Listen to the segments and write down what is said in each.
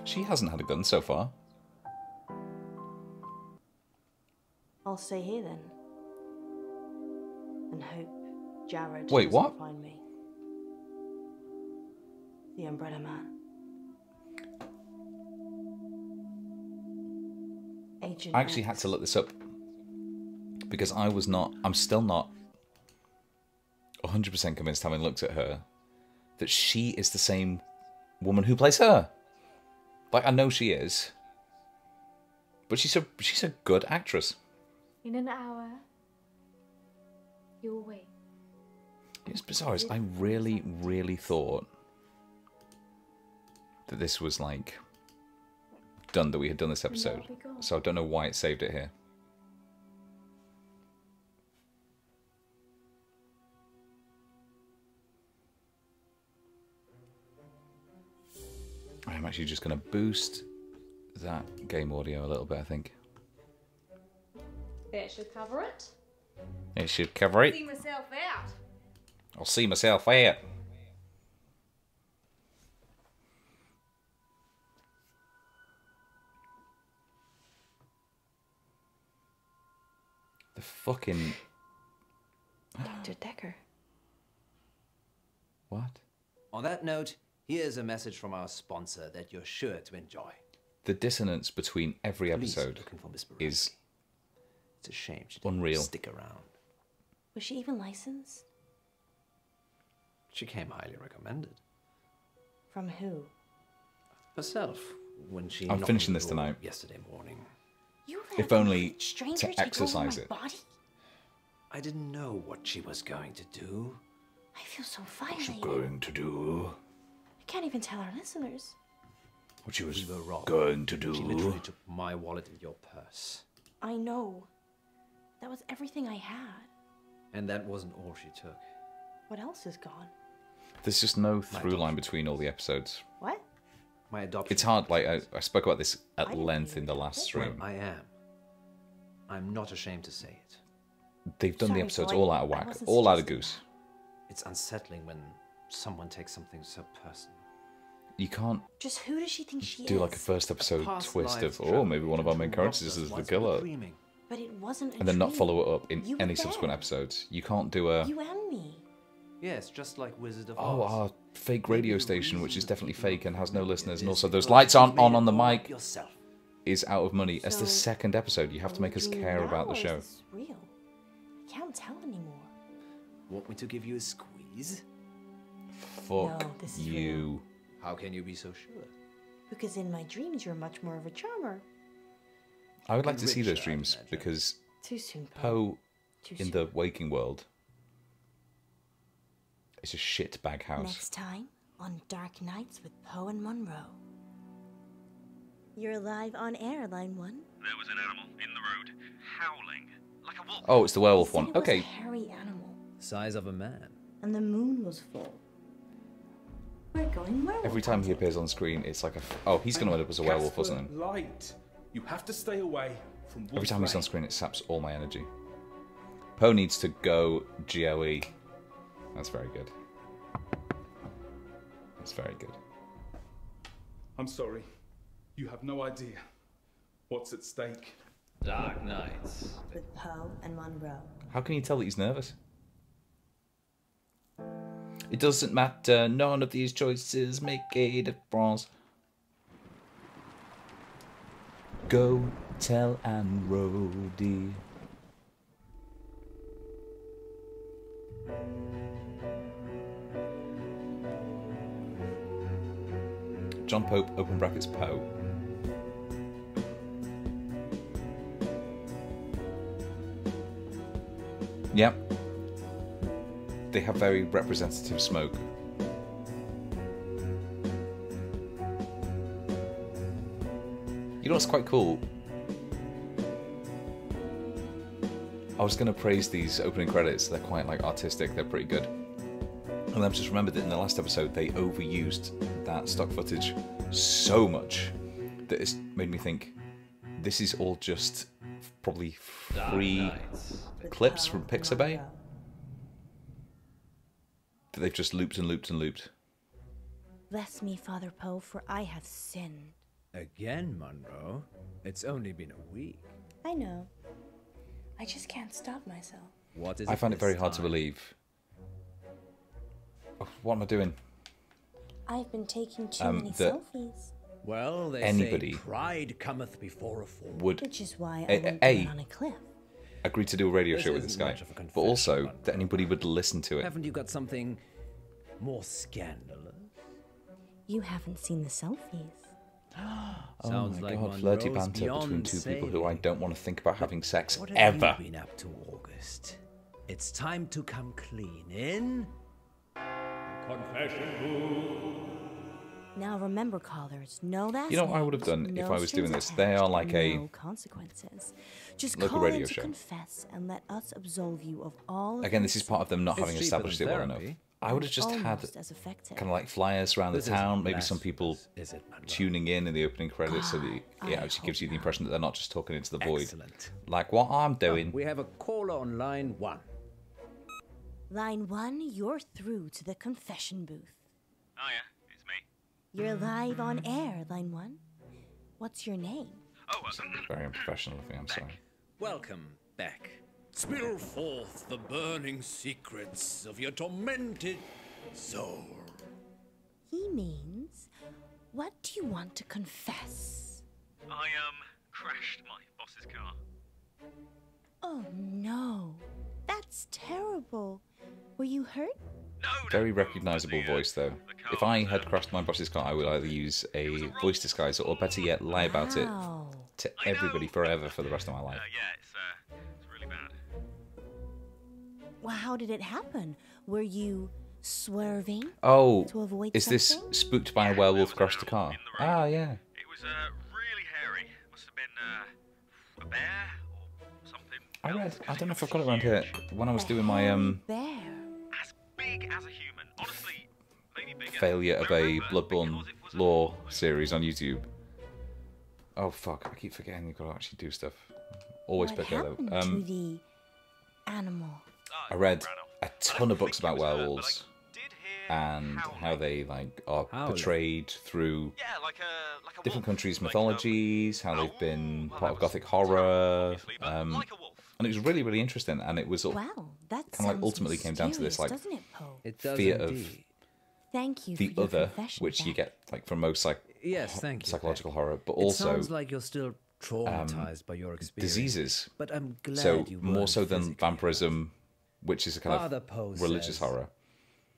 She hasn't had a gun so far. I'll stay here then. And hope Jared Wait, doesn't what? find me. The Umbrella Man. Agent I actually X. had to look this up because I'm still not 100% convinced, having looked at her, that she is the same woman who plays her. Like, I know she is, but she's a good actress. In an hour, you'll wait. It's bizarre. I really, really thought that this was like done, that we had done this episode. So I don't know why it saved it here. I'm actually just going to boost that game audio a little bit, I think. That should cover it. It should cover it. See myself out. I'll see myself out. The fucking... Dr. Decker. What? On that note, here's a message from our sponsor that you're sure to enjoy. The dissonance between every Police episode looking for Miss is Baranski. It's a shame she didn't unreal. stick around. Was she even licensed? She came highly recommended. From who? Herself, when she I'm knocked finishing on this the door tonight. yesterday morning. You If let a only complete stranger to take over exercise my it. Body? I didn't know what she was going to do. I feel so violated. Going to do I can't even tell our listeners. what she was We were robbed. going to She literally do. took my wallet and your purse. I know. That was everything I had. And that wasn't all she took. What else is gone? There's just no through line between all the episodes. What? My adoption. It's hard. Like I spoke about this I at didn't length even in the know last that. stream. I am. I'm not ashamed to say it. They've done the Sorry, episodes boy. all out of I whack, wasn't all out of suggesting goose. It's unsettling when someone takes something so personal. You can't Just who does she think she do is? like a first episode Past twist lives of, oh, travel maybe one of our main into characters robbed is us the once we were killer, dreaming. But it wasn't a and then not dream. follow it up in You were any subsequent there. episodes. You can't do a, You and me. Yes, just like Wizard of oh, Oz. our fake Maybe radio the station, which reason is that definitely people fake and has no believe listeners, it and is also those because lights you aren't made on it the all up mic, yourself. is out of money. That's the So, second episode. You have to are make we us dreaming care now, about the or is show. this real? I can't tell anymore. Want me to give you a squeeze? Fuck No, this is you. How can you be so sure? Because in my dreams, you're much more of a charmer. I would like to Rich, see those I'd dreams imagine. because Too soon, Poe Too in soon. the waking world is a shit bag house. Next time on Dark Nights with Poe and Munro. You're live on air, Line 1. There was an animal in the road, howling, like a wolf. Oh, it's the werewolf Said one. it was Okay, a hairy animal, Size of a man. and the moon was full. We're going werewolf every time he hunting. appears on screen, it's like a. Oh, he's going to end up as a werewolf, Casper wasn't he? Light. You have to stay away from wolf Every time he's prey. on screen, it saps all my energy. Poe needs to go GOE. That's very good. That's very good. I'm sorry. You have no idea what's at stake. Dark Nights. With Poe and Munro. How can you tell that he's nervous? It doesn't matter. None of these choices make a difference. Go tell Anne Rhodey. John Pope, open brackets, Poe. Yep. They have very representative smoke. You know what's quite cool? I was going to praise these opening credits. They're quite like artistic. They're pretty good. And I've just remembered that in the last episode they overused that stock footage so much that it's made me think this is all just probably free With clips Poe from and Pixabay Munro. that they've just looped and looped and looped. Bless me, Father Poe, for I have sinned. Again, Munro? It's only been a week. I know. I just can't stop myself. What is I find it this very hard to time? believe. Oh, what am I doing? I've been taking too many the- selfies. Well, they Anybody say pride cometh before a fall. Would Which is why A- I won't A- do it on a cliff. agree to do a radio This show with this isn't guy, much of a but confession, also Munro. that anybody would listen to it. Haven't you got something more scandalous? You haven't seen the selfies. Oh Sounds my like god, flirty Munro's banter between beyond two people who I saving. don't want to think about having sex What have ever. you been up to, August? It's time to come clean in. Now remember, callers, no last You know what I would have names, done if no I was doing strings this? They are attached, like no a consequences. Just local call radio in to show. confess and let us absolve you of all. Again, this is part of them not It's having cheaper established it than well enough. therapy. I would have just had almost as effective. kind of like flyers around the This isn't town, maybe some people blasphemous, is it, Munro? tuning in the opening credits, so that it I actually gives hope you the not. impression that they're not just talking into the void, Excellent. like what I'm doing. We have a caller on line 1. Line 1, you're through to the confession booth. Oh yeah, it's me. You're live on air, Line 1. What's your name? Oh, Very unprofessional of me, I'm sorry. Welcome back. Spill forth the burning secrets of your tormented soul. He means, what do you want to confess? I crashed my boss's car. Oh no, that's terrible. Were you hurt? No, Very no, recognisable the, voice, though. the car If I was, had crashed my boss's car, I would either use a voice disguiser or, better yet, lie about it Wow. to I know. everybody forever for the rest of my life. yeah, it's really bad. Well, how did it happen? Were you swerving? Oh, To avoid is this something? spooked by a Yeah, werewolf there was crashed an a car? animal in the road. Ah, yeah. It was really hairy. Must have been a bear or something. I read. else, I don't know if because I've got it around here. huge. When I was A doing my hairy bear. As big as a human. Honestly, maybe bigger. failure of I a remember Bloodborne because it was a lore wolf. series on YouTube. Oh fuck! I keep forgetting you've got to actually do stuff. Always What better happened though. to the animal? I read Ran off. a I ton don't of books think it about was hurt, but I werewolves did hear and how howling. they like are Howling. portrayed through Yeah, like a different wolf, countries' like, mythologies, how they've been well, part that of was Gothic terrible, horror, obviously, but like a wolf. and it was really, really interesting. And it was all Wow, that Kinda like sounds ultimately came down to this, mysterious, like, doesn't it, Poe? It does fear of indeed. Thank you the for your other, confession, which you Jack. get like from most Yes, thank you. psychological horror, but It also sounds like you're still traumatized by your experience. diseases. But I'm glad So you more weren't so than physically vampirism, which is a kind Father of Poe religious says, horror.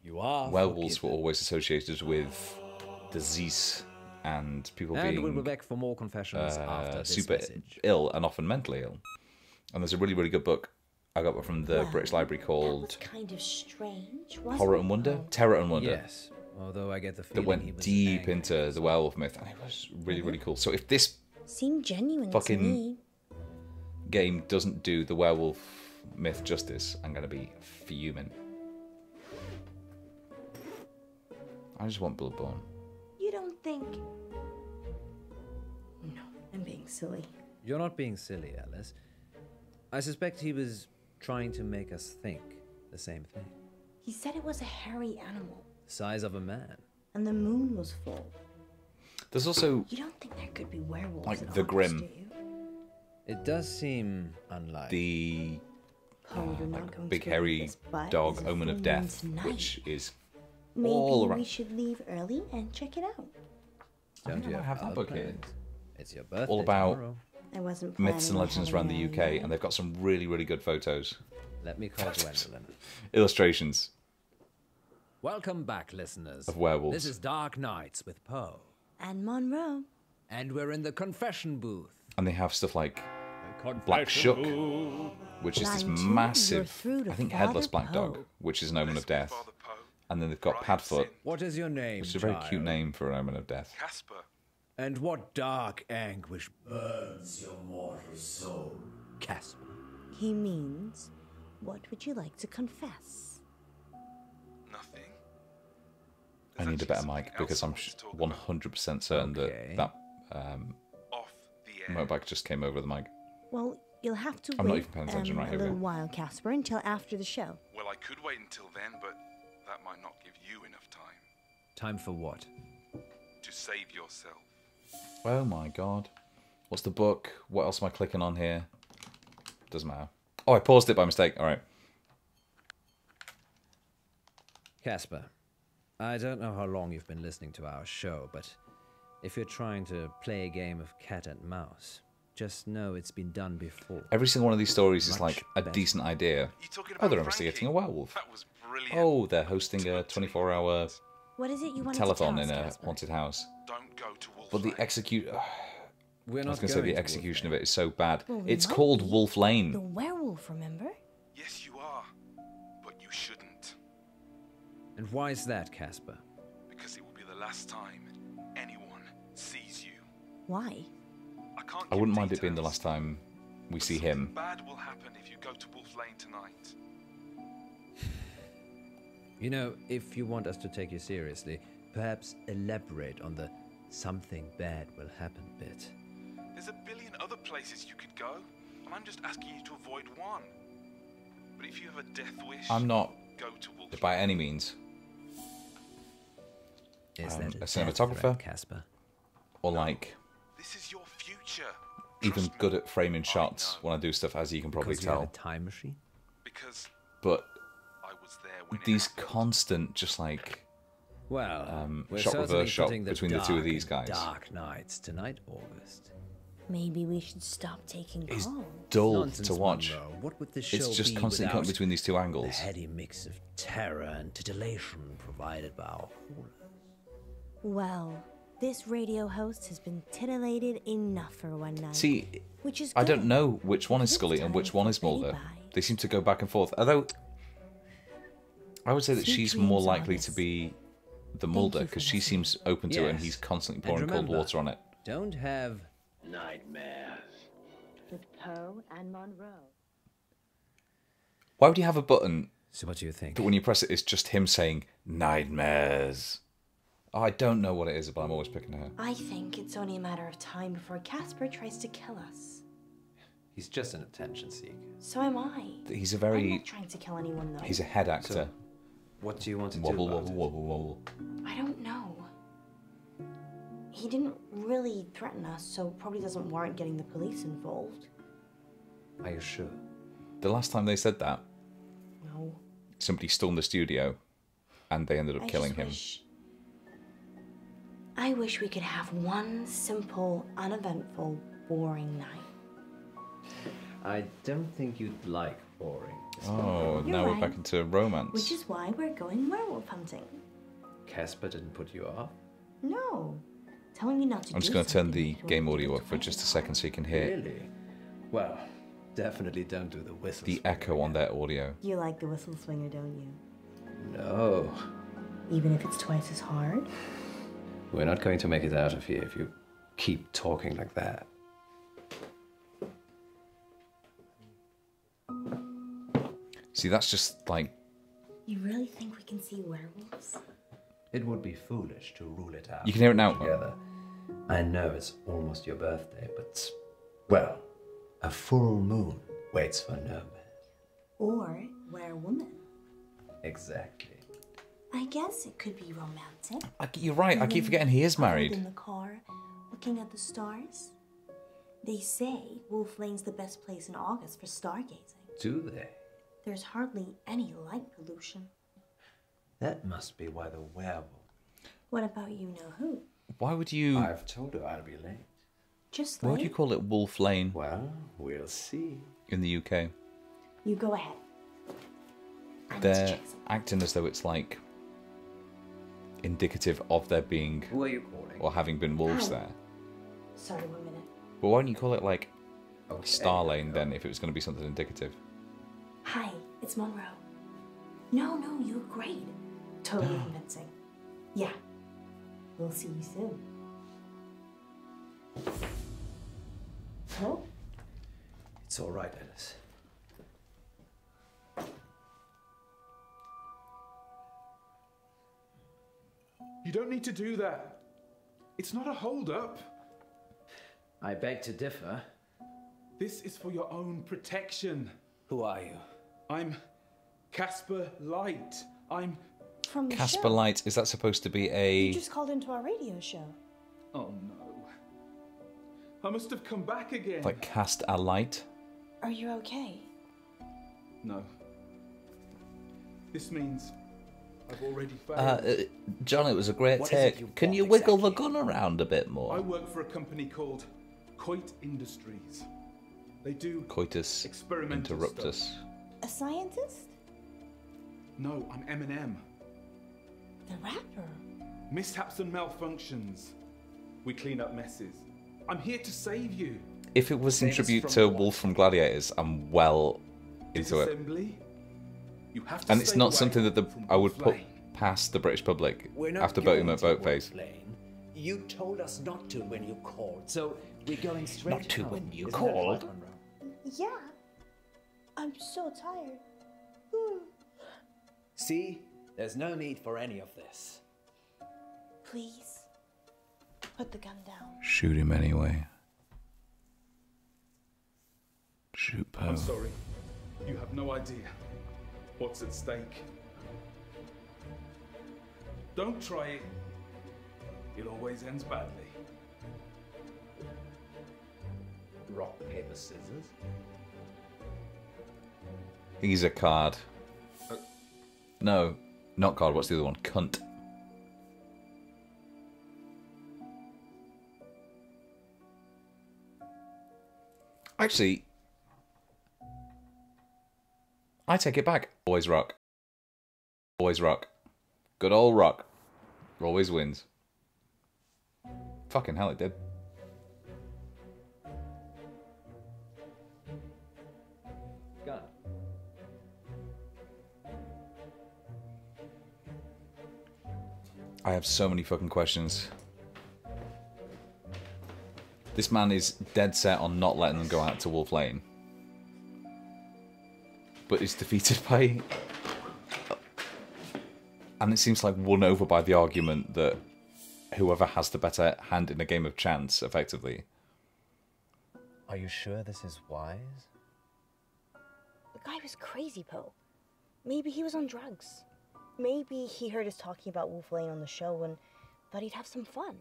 You are Werewolves were forgiven. always associated with disease and people And we'll be being back for more confessions after this super message. ill and often mentally ill. And there's a really, really good book I got from the Well, British Library That called was kind of strange, wasn't Horror it, and Wonder, Poe? Terror and Wonder. Yes, although I get the That feeling he went was deep angry. into the werewolf myth, and it was really, really cool. So if this Seemed genuine Fucking- to me. game doesn't do the werewolf myth justice, I'm gonna be fuming. I just want Bloodborne. You don't think... No, I'm being silly. You're not being silly, Alice. I suspect he was trying to make us think the same thing. He said it was a hairy animal, Size of a man. and the moon was full. There's also You don't think there could be werewolves Like in the August, Grimm. do you? It does seem unlikely. the Poe, you're not going big to hairy believe this, but dog there's a omen of full death, moon tonight. which is Maybe all we around. should leave early and check it out. Don't you I have that other book here. plans? It's your birthday All about tomorrow. I wasn't myths and planning on legends having around the an UK, early and they've got some really, really good photos, Let me call Gwendolyn. illustrations. Welcome back, listeners. Of werewolves. This is Dark Nights with Poe. And Munro. And we're in the confession booth. And they have stuff like Confession Black Shook, booth. which is this Line 2, you're massive, through to I think, Father headless black dog, Poe. which is an omen of death. Father Poe. And then they've got Brian Padfoot, Sin. What is your name, which is a very child? cute name for an omen of death. Casper. And what dark anguish Burns your mortal soul. Casper? He means, what would you like to confess? Nothing. I There's need a actually better something mic else because I I'm want to talk about. 100% certain Okay. that Off the air. motorbike just came over the mic. Well, you'll have to I'm not wait even paying attention, right, a here we little go. while, Casper, until after the show. Well, I could wait until then, but that might not give you enough time Time for what? to save yourself. Oh my god. What's the book? What else am I clicking on here? Doesn't matter. Oh, I paused it by mistake. All right. Casper, I don't know how long you've been listening to our show, but if you're trying to play a game of cat and mouse, just know it's been done before. Every single one of these stories is Much like a better. decent idea. You talking Oh, about they're investigating a werewolf. That was brilliant. Oh, they're hosting a 24-hour What is it you want to telethon tell in us, a Casper? haunted house. Don't go to Wolf But the Lane. We're I not was going to say going the to execution of Wolf it is so bad. Well, It's might called be. Wolf Lane. The werewolf, remember? Yes, you are. But you shouldn't. Lane. And why is that, Casper? Because it will be the last time anyone sees you. Why? I can't I give wouldn't mind it being the details, last time we but see something him. bad will happen if you go to Wolf Lane tonight. You know, if you want us to take you seriously, perhaps elaborate on the something bad will happen bit. There's a billion other places you could go, and I'm just asking you to avoid one. But if you have a death wish, I'm not, go to Wolf by Lane. any means, Is a that a death cinematographer? threat, Casper? or like This is your future. even Trust me. good at framing I shots know. when I do stuff, as you can probably Because you have tell. a time machine? Because But I was there when it these happened. constant, just like Well, we're shot certainly reverse shot putting the between the two of dark these in guys. Dark nights tonight, August. Maybe we should stop taking is calls. dull Nonsense, to watch. Munro. What would this show It's just be constantly without cutting between these two the angles. heady mix of terror and titillation provided by our callers? Well, this radio host has been titillated enough for one night. See, which is I don't good. know which one is This Scully and time which one is for Betty Mulder. Bye. They seem to go back and forth. Although I would say that Sweet she's dreams, more likely to August. be the you Mulder for because she listening. seems open to it and Yes. he's constantly And pouring cold remember, water on it. Don't have Nightmares. With Poe and Munro. Why would you have a button So what do you think? that when you press it, it's just him saying nightmares? Oh, I don't know what it is, but I'm always picking her. I think it's only a matter of time before Casper tries to kill us. He's just an attention seeker. So am I. He's a I'm very, not trying to kill anyone, though. he's a head actor. What do you want to Wobble, do about wobble, wobble, wobble. I don't know. He didn't really threaten us, so probably doesn't warrant getting the police involved. it? Are you sure? The last time they said that, No. somebody stormed the studio and they ended up killing him. I wish we could have one simple, uneventful, boring night. I don't think you'd like boring. Oh, You're now we're right. back into romance. Which is why we're going werewolf hunting. Casper didn't put you off? No. Telling me not to I'm just do going to turn something the makes me game want to audio do up for it just a twice. second so you can hear Really? Well, definitely don't do the whistles. the echo on their audio. You like the whistle swinger, don't you? No. Even if it's twice as hard? We're not going to make it out of here if you keep talking like that. See, that's just like, You really think we can see werewolves? It would be foolish to rule it out. you can hear it now. Together. I know it's almost your birthday, but, well, a full moon waits for no man. Or werewoman? Exactly. I guess it could be romantic. You're right, I keep forgetting he is Huddled married. in the car, looking at the stars. They say Wolf Lane's the best place in August for stargazing. Do they? There's hardly any light pollution. That must be why the werewolf. What about you know who? Why would you, I've told her I'll be late. Just why like would you call it Wolf Lane Well, we'll see. in the UK? you go ahead. I need to They're check something. acting as though it's like indicative of there being Who are you calling? or having been wolves Hi. there. Sorry, 1 minute. But why don't you call it like Okay. Star Lane then if it was going to be something indicative? Hi, it's Munro. No, you're great. Totally convincing. Yeah. We'll see you soon. Hello? It's all right, Alice. You don't need to do that. It's not a hold-up. I beg to differ. This is for your own protection. Who are you? I'm Casper Light. I'm... From the Casper show. Light, is that supposed to be You a... just called into our radio show. Oh no. I must have come back again. Like cast a light. Are you okay? No. This means I've already failed. John, it was a great What is it take. you Can want you wiggle the exactly? gun around a bit more? I work for a company called Coit Industries. They do Coitus experimental interruptus. stuff. A scientist? No, I'm Eminem. The rapper? Mishaps and malfunctions. We clean up messes. I'm here to save you. If it was in Save us tribute from to what? Wolf from Gladiators, I'm well into it. Disassembly? You have to And it's stay not away something that from I would Wolf put Lane. past the British public We're not after going voting at to Boatface. Wolf Lane. You told us not to when you called, so we're going straight Not to home. when you Isn't that called? right, Munro? Yeah. I'm so tired. See? There's no need for any of this. Please, put the gun down. Shoot him anyway. Shoot I'm Poe. sorry. You have no idea what's at stake. Don't try it. It always ends badly. Rock, paper, scissors. He's a card. No, not card. What's the other one? Cunt. Actually, I take it back. Always rock. Always rock. Good old rock. Always wins. Fucking hell, it did. Gun. I have so many fucking questions. This man is dead set on not letting them go out to Wolf Lane. But is defeated by... And it seems like won over by the argument that whoever has the better hand in a game of chance, effectively. Are you sure this is wise? The guy was crazy, Poe. Maybe he was on drugs. Maybe he heard us talking about Wolf Lane on the show and thought he'd have some fun.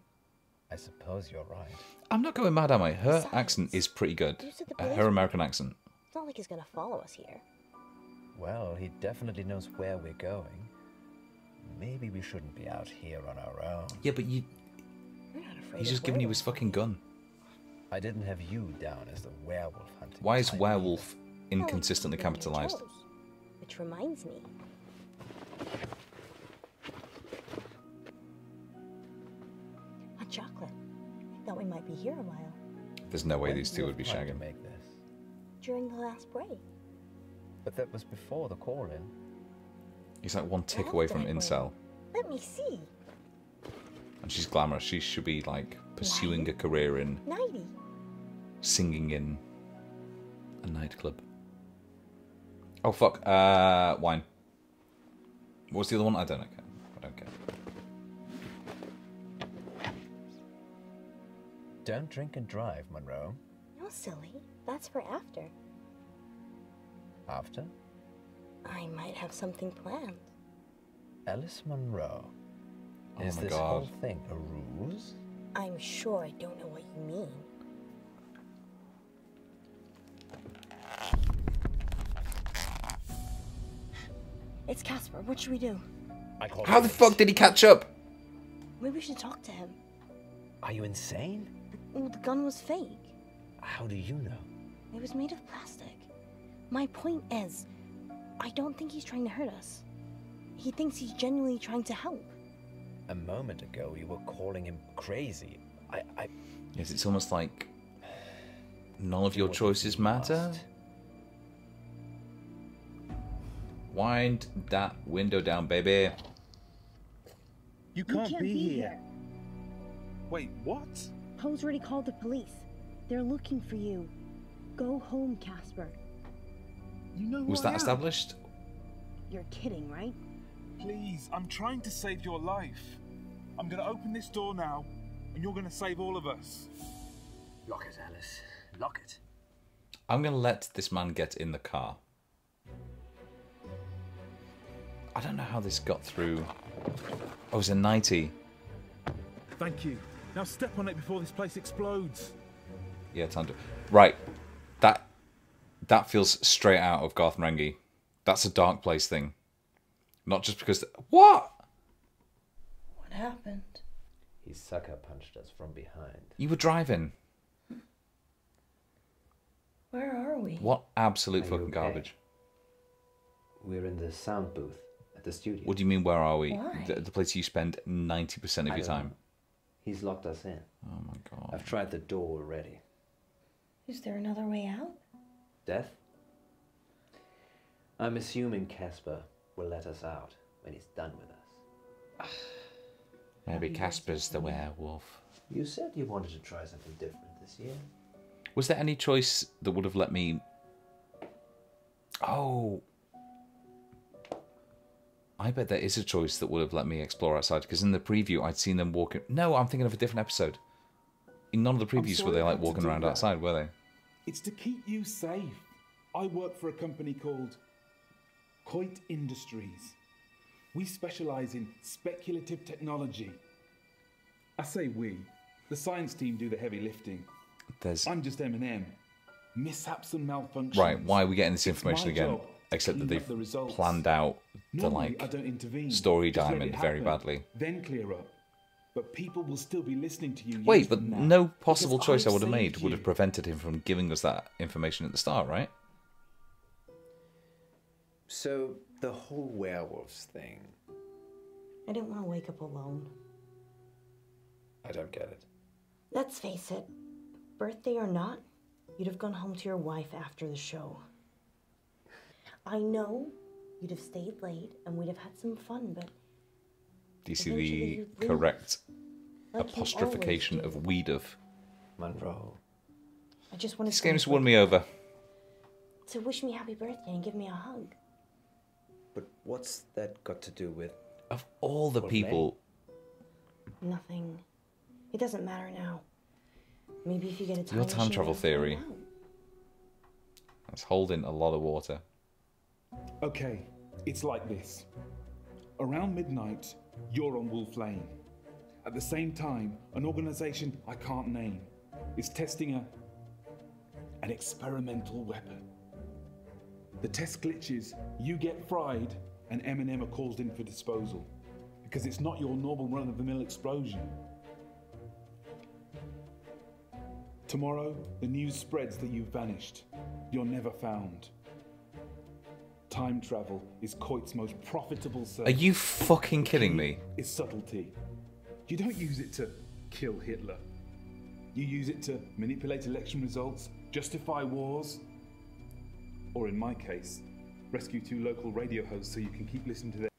I suppose you're right. I'm not going mad, am I? Her Besides, accent is pretty good. you said the police Her were- American accent. It's not like he's gonna follow us here. Well, he definitely knows where we're going. Maybe we shouldn't be out here on our own. Yeah, but We're not afraid he's of just giving you his werewolves. fucking gun. I didn't have you down as the werewolf hunting. Why is type werewolf Well, inconsistently it's one you capitalized? chose. Which reminds me. Hot chocolate. Thought we might be here a while. There's no way When these did two you would be plan to shagging. make this? During the last break. But that was before the call-in. He's like one tick Well, away from that way. incel. Let me see. And she's glamorous. She should be like pursuing a career in 90. singing in a nightclub. Oh fuck, wine. What's the other one? I don't care. I don't care. Don't drink and drive, Munro. No, silly. That's for after. After? I might have something planned. Alice Munro. Oh Is my this God. whole thing a ruse? I'm sure I don't know what you mean. It's Casper. What should we do? I call How the fuck did he catch up? Maybe we should talk to him. Are you insane? Well, the gun was fake. How do you know? It was made of plastic. My point is, I don't think he's trying to hurt us. He thinks he's genuinely trying to help. A moment ago, you were calling him crazy. I Yes, it's almost like none of your what choices you matter. must. Wind that window down, baby. You can't, be here. Wait, what? Poe's already called the police. They're looking for you. Go home, Casper. You know who Was I that am. established? You're kidding, right? Please, I'm trying to save your life. I'm gonna open this door now, and you're gonna save all of us. Lock it, Alice. Lock it. I'm gonna let this man get in the car. I don't know how this got through. Oh, it's a 90. Thank you. Now step on it before this place explodes. Yeah, time to... Right. That feels straight out of Garth Marenghi. That's a Dark Place thing. Not just because... What? What happened? He sucker punched us from behind. You were driving. Where are we? What absolute Are you fucking okay? garbage. We're in the sound booth at the studio. What do you mean, where are we? Why? The place you spend 90% of I your don't time. know. He's locked us in. Oh my god. I've tried the door already. Is there another way out? Death? I'm assuming Casper will let us out when he's done with us. Maybe Casper's the werewolf. You said you wanted to try something different this year. Was there any choice that would have let me... Oh. I bet there is a choice that would have let me explore outside, because in the preview I'd seen them walking... No, I'm thinking of a different episode. In none of the previews were sorry they I like had to walking do around that. outside, were they? It's to keep you safe. I work for a company called Coit Industries. We specialise in speculative technology. I say we. The science team do the heavy lifting. There's... I'm just M&M. Mishaps and malfunctions. Right, why are we getting this It's information my again? job to Except that clean up they've the results. planned out the, Normally, I like, don't intervene. story Just let diamond it very happen, badly. Then clear up. But people will still be listening to you. years Wait, but from now, no possible because choice I I've would have made saved would you. have prevented him from giving us that information at the start, right? So, the whole werewolves thing, I didn't want to wake up alone. I don't get it. Let's face it, birthday or not, you'd have gone home to your wife after the show. I know you'd have stayed late and we'd have had some fun, but Do you see eventually the you'd leave, correct like you apostrophication always do. of weed of? Munro. I just wanted This someone game's to won wake me up over. to wish me happy birthday and give me a hug. But what's that got to do with... Of all the Well, people... Nothing. It doesn't matter now. Maybe if you get a time Your time machine, travel you'll find theory. out. It's holding a lot of water. Okay, it's like this. Around midnight, you're on Wolf Lane. At the same time, an organisation I can't name is testing an experimental weapon. The test glitches, you get fried, and M&M are called in for disposal. Because it's not your normal run-of-the-mill explosion. Tomorrow, the news spreads that you've vanished. You're never found. Time travel is Coit's most profitable service. Are you fucking kidding me? It's subtlety. You don't use it to kill Hitler. You use it to manipulate election results, justify wars, or in my case, rescue 2 local radio hosts so you can keep listening to their...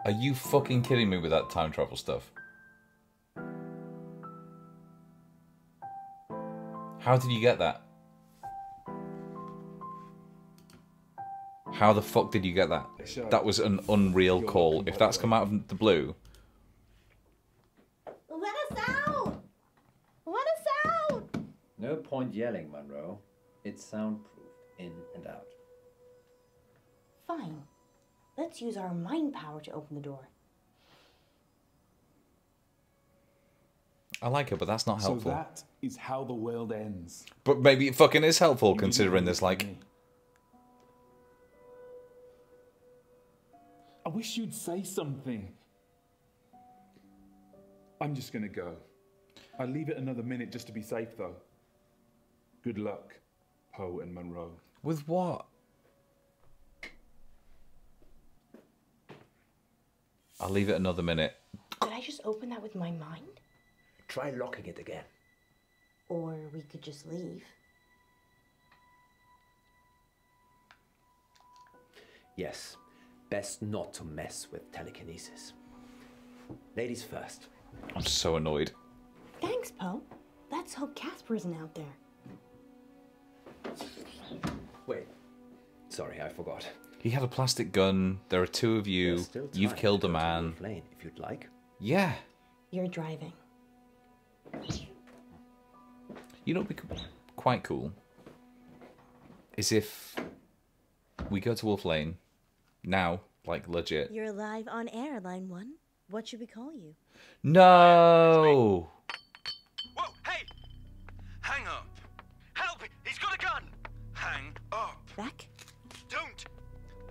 Are you fucking kidding me with that time travel stuff? How did you get that? How the fuck did you get that? That was an unreal call. If that's come out of the blue... Let us out! Let us out! No point yelling, Munro. It's soundproofed in and out. Fine. Let's use our mind power to open the door. I like it, but that's not helpful. So that is how the world ends. But maybe it fucking is helpful, You didn't considering leave this, it to like... me. I wish you'd say something. I'm just gonna go. I'll leave it another minute just to be safe, though. Good luck, Poe and Munro. With what? I'll leave it another minute. Did I just open that with my mind? Try locking it again. Or we could just leave. Yes, best not to mess with telekinesis. Ladies first. I'm so annoyed. Thanks, Poe. Let's hope Casper isn't out there. Wait. Sorry, I forgot. He had a plastic gun. There are 2 of you. There's still You've time killed to a go to man. Wolf Lane, if you'd like. Yeah. You're driving. You know, it'd be quite cool is if we go to Wolf Lane now, like legit. You're live on air, line 1. What should we call you? No! Whoa, hey! Hang up. Help! He's got a gun! Hang up. Beck? Don't!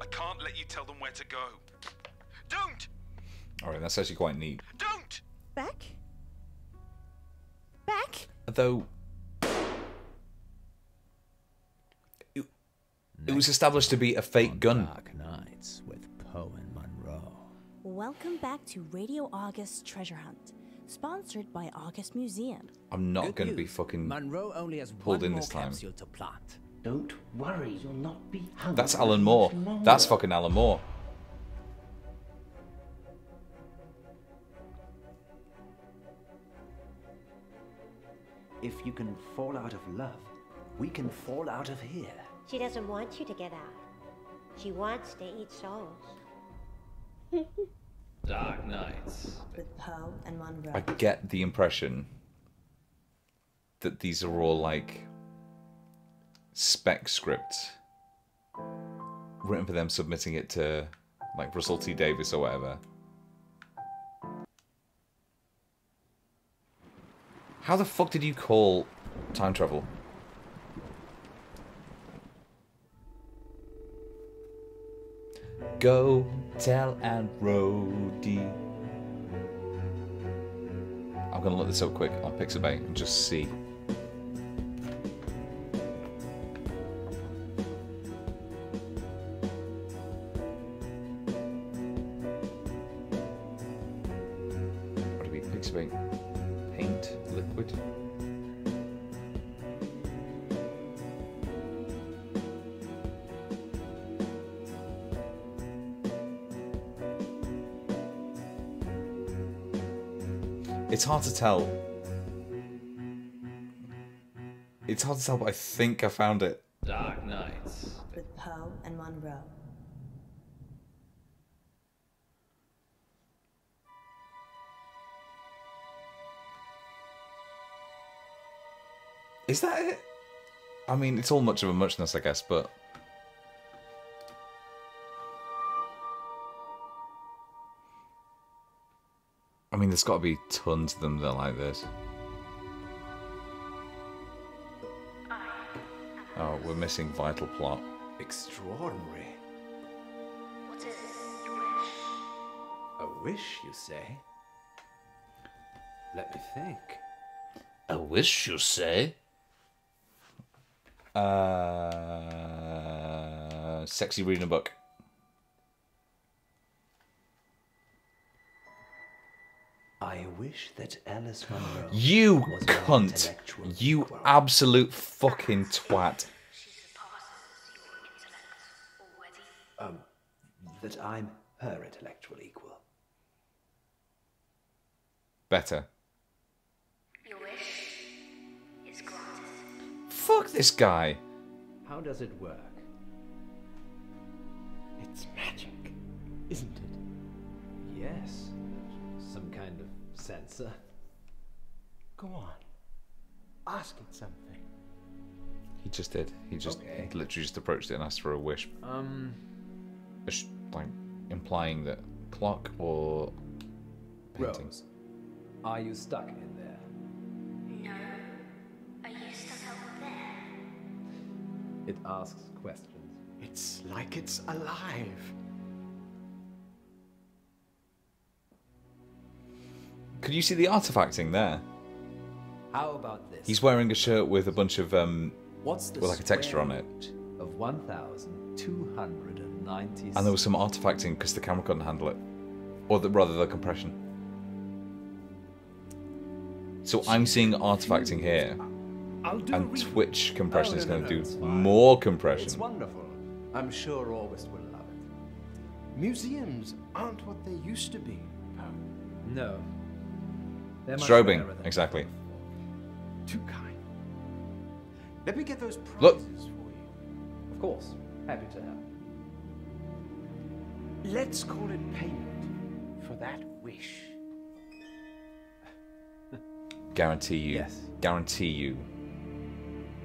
I can't let you tell them where to go. Don't! Alright, that's actually quite neat. Don't! Beck? Beck? Though... It was established to be a fake gun. Dark Nights with Poe and Munro. Welcome back to Radio August Treasure Hunt, sponsored by August Museum. I'm not Good going to be news. fucking... Munro only has pulled one in more this time. capsule to plant. Don't worry, you'll not be hungry. That's Alan Moore. much longer. That's fucking Alan Moore. If you can fall out of love, we can fall out of here. She doesn't want you to get out. She wants to eat souls. Dark Nights. With Poe and Munro. I get the impression that these are all like spec scripts written for them submitting it to like Russell T Davies or whatever. How the fuck did you call time travel? Go tell Aunt Rhodey. I'm gonna look this up quick on Pixabay and just see. What do we Pixabay? Paint liquid. It's hard to tell. It's hard to tell, but I think I found it. Dark Nights. With Poe and Munro. Is that it? I mean, it's all much of a muchness, I guess, but... I mean, there's got to be tons of them that are like this. Oh, we're missing vital plot. Extraordinary. What is your wish? A wish, you say? Let me think. A wish, you say? Sexy reading a book. I wish that Alice Munro You was an cunt! intellectual You equal. absolute fucking twat. She surpasses your intellect already. That I'm her intellectual equal. Better. Your wish is granted. Fuck this guy. How does it work? It's magic, isn't it? Yes. Some kind of sensor. Go on. Ask it something. He just did. He literally just approached it and asked for a wish. Like implying that clock or painting. Rose, are you stuck in there? No. Are you stuck out there? It asks questions. It's like it's alive. Could you see the artifacting there? How about this? He's wearing a shirt with a bunch of What's the with like a texture on it. square root of 1,290. And there was some artifacting because the camera couldn't handle it. Or rather the compression. So I'm seeing artifacting here. I'll do And Twitch compression is going to do it's fine. more It's compression. wonderful. I'm sure August will love it. Museums aren't what they used to be. No. They're much Strobing, rarer than exactly. Too kind. Let me get those Look. prizes for you. Of course. Happy to help. Let's call it payment for that wish. Guarantee you. Yes. Guarantee you.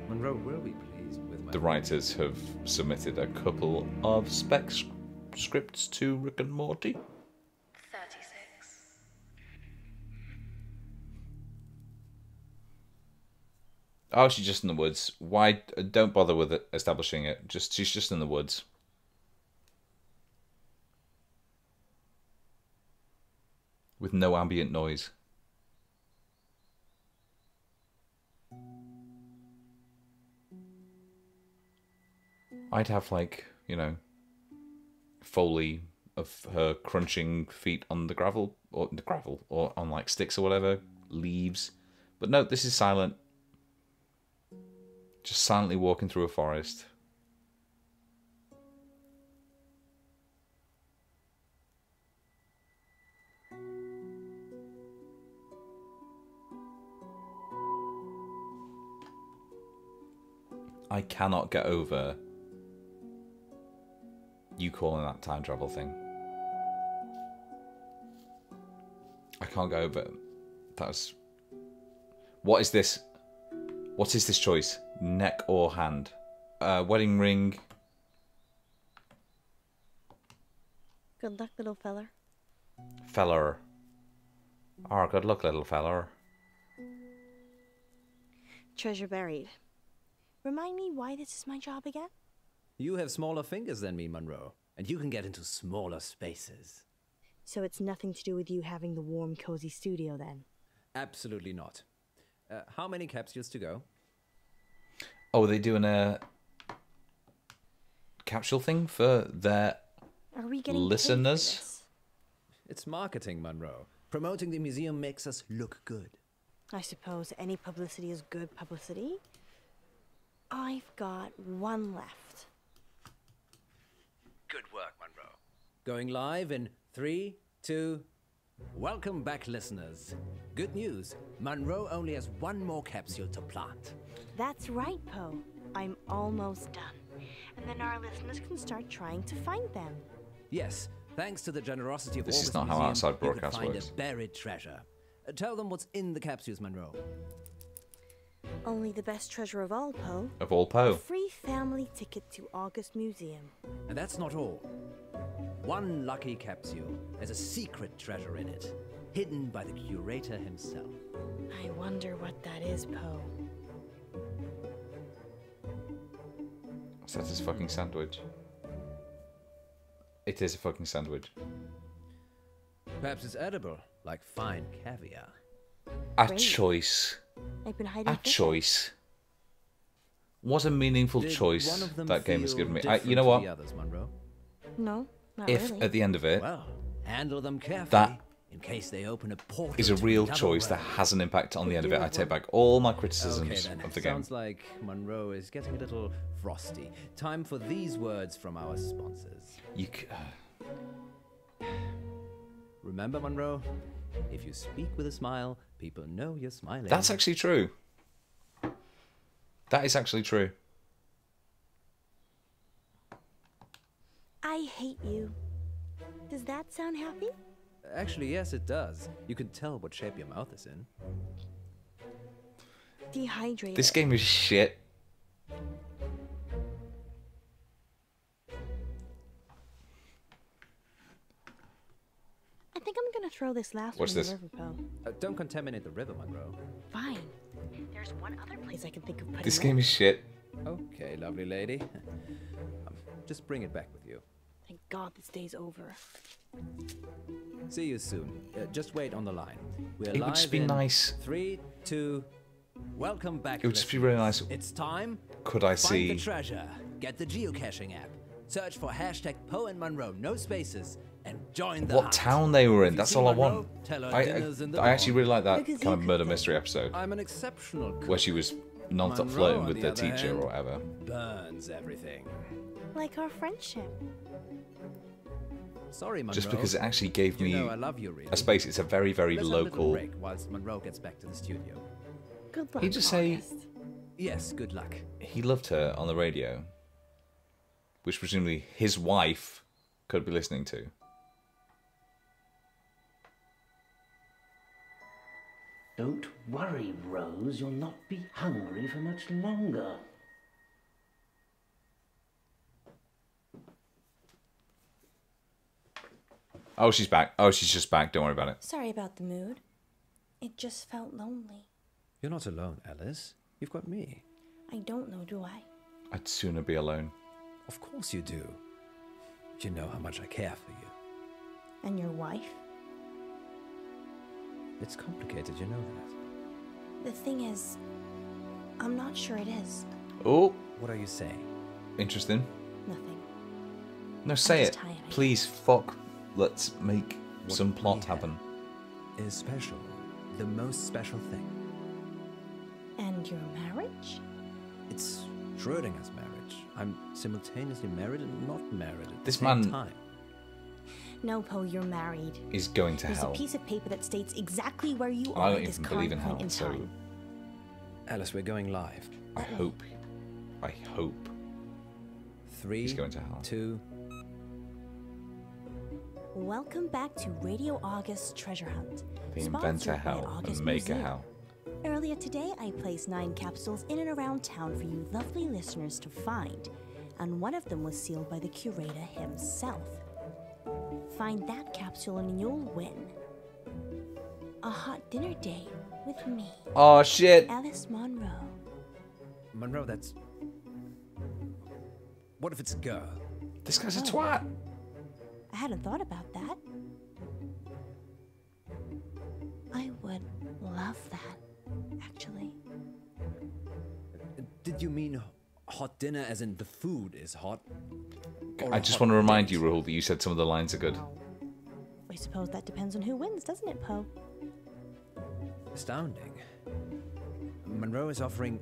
Munro will be pleased with my the writers have submitted a couple of scripts to Rick and Morty. 36. Oh, she's just in the woods. Why? Don't bother with it, establishing it. She's just in the woods. With no ambient noise. I'd have, like, you know, Foley of her crunching feet on the gravel, or on, like, sticks or whatever, leaves. But no, this is silent. Just silently walking through a forest. I cannot get over you calling that time travel thing. I can't get over it. That's... What is this? What is this choice? Neck or hand? Wedding ring. Good luck, little feller. Feller. Oh, good luck, little feller. Treasure buried. Remind me why this is my job again? You have smaller fingers than me, Munro, and you can get into smaller spaces. So it's nothing to do with you having the warm, cozy studio then? Absolutely not. How many capsules to go? Oh, are they doing a capsule thing for their Are we getting listeners? paid for this? It's marketing, Munro. Promoting the museum makes us look good. I suppose any publicity is good publicity. I've got one left. Good work, Munro. Going live in 3, 2... Welcome back, listeners. Good news. Munro only has one more capsule to plant. That's right, Poe. I'm almost done. And then our listeners can start trying to find them. Yes, thanks to the generosity of This August is not how Museum, outside you could broadcast find works. a buried treasure. Tell them what's in the capsules, Munro. Only the best treasure of all, Poe. Of all A Poe. free family ticket to August Museum. And that's not all. One lucky capsule has a secret treasure in it, hidden by the curator himself. I wonder what that is, Poe. So that's his fucking sandwich. It is a fucking sandwich. Perhaps it's edible, like fine caviar. A Great. choice. I've been hiding A fish choice. What a meaningful Did choice one of them that game has feel given me. different You know to what? the others, Munro? No, not If really. at the end of it Well, handle them carefully That in case they open a portal is a to real another choice that realm. has an impact on the end of it, I take back all my criticisms Okay, then. of the game. Sounds like Munro is getting a little frosty. Time for these words from our sponsors. You Remember, Munro, if you speak with a smile, people know you're smiling. That's actually true. That is actually true. I hate you. Does that sound happy? Actually, yes, it does. You can tell what shape your mouth is in. Dehydrated. This game is shit. I think I'm gonna throw this last What's one in this? the river, Poe. Don't contaminate the river, Munro. Fine. There's one other place I can think of putting This it. game is shit. Okay, lovely lady. Just bring it back with you. Thank God this day's over. See you soon. Just wait on the line. We're It would live just be in nice. 3, 2... Welcome back. It would just be really nice. It's time. Could I Find see the treasure. Get the geocaching app. Search for hashtag Poe and Munro, no spaces, and join the what hunt. town they were If in? you That's see all I Munro, want. tell her I dinner's in the actually dawn. really like that Because kind you of murder could mystery episode I'm an exceptional cook. where she was non-stop Munro, flirting on with the the other teacher hand, or whatever. Burns everything. Like our friendship. Sorry, Munro. Just because it actually gave You me know I love you, really. a space. It's a very, very Let's have a little local. break whilst Munro gets back to the studio. Good luck, He just say August. Yes, good luck. he loved her on the radio, which presumably his wife could be listening to. Don't worry, Rose. You'll not be hungry for much longer. Oh, she's back. Oh, she's just back. Don't worry about it. Sorry about the mood. It just felt lonely. You're not alone, Alice. You've got me. I don't know, do I? I'd sooner be alone. Of course you do. You know how much I care for you. And your wife? It's complicated, you know that. The thing is, I'm not sure it is. Oh. What are you saying? Interesting. Nothing. No, say I'm it. just tired, I Please, fuck. Let's make What some we plot have happen. Is special. The most special thing. And your marriage? It's Schrodinger's marriage. I'm simultaneously married and not married at This the same man- time. No, Poe, you're married. Is going to There's hell. a piece of paper that states exactly where you I are don't at this even believe in current point hell, in so time. Alice, we're going live. I hope. I hope 3, he's going to hell. 2. Welcome back to Radio August's Treasure Hunt. They invent a sponsored by hell August and make a Museum. hell. Earlier today, I placed 9 capsules in and around town for you lovely listeners to find, and one of them was sealed by the curator himself. Find that capsule and you'll win a hot dinner date with me, Oh shit! Alice Munro. Munro, that's... What if it's a girl? This guy's a twat. I hadn't thought about that. I would love that, actually. Did you mean hot dinner as in the food is hot? I just want to remind you, Rahul, that you said some of the lines are good. I suppose that depends on who wins, doesn't it, Poe? Astounding. Munro is offering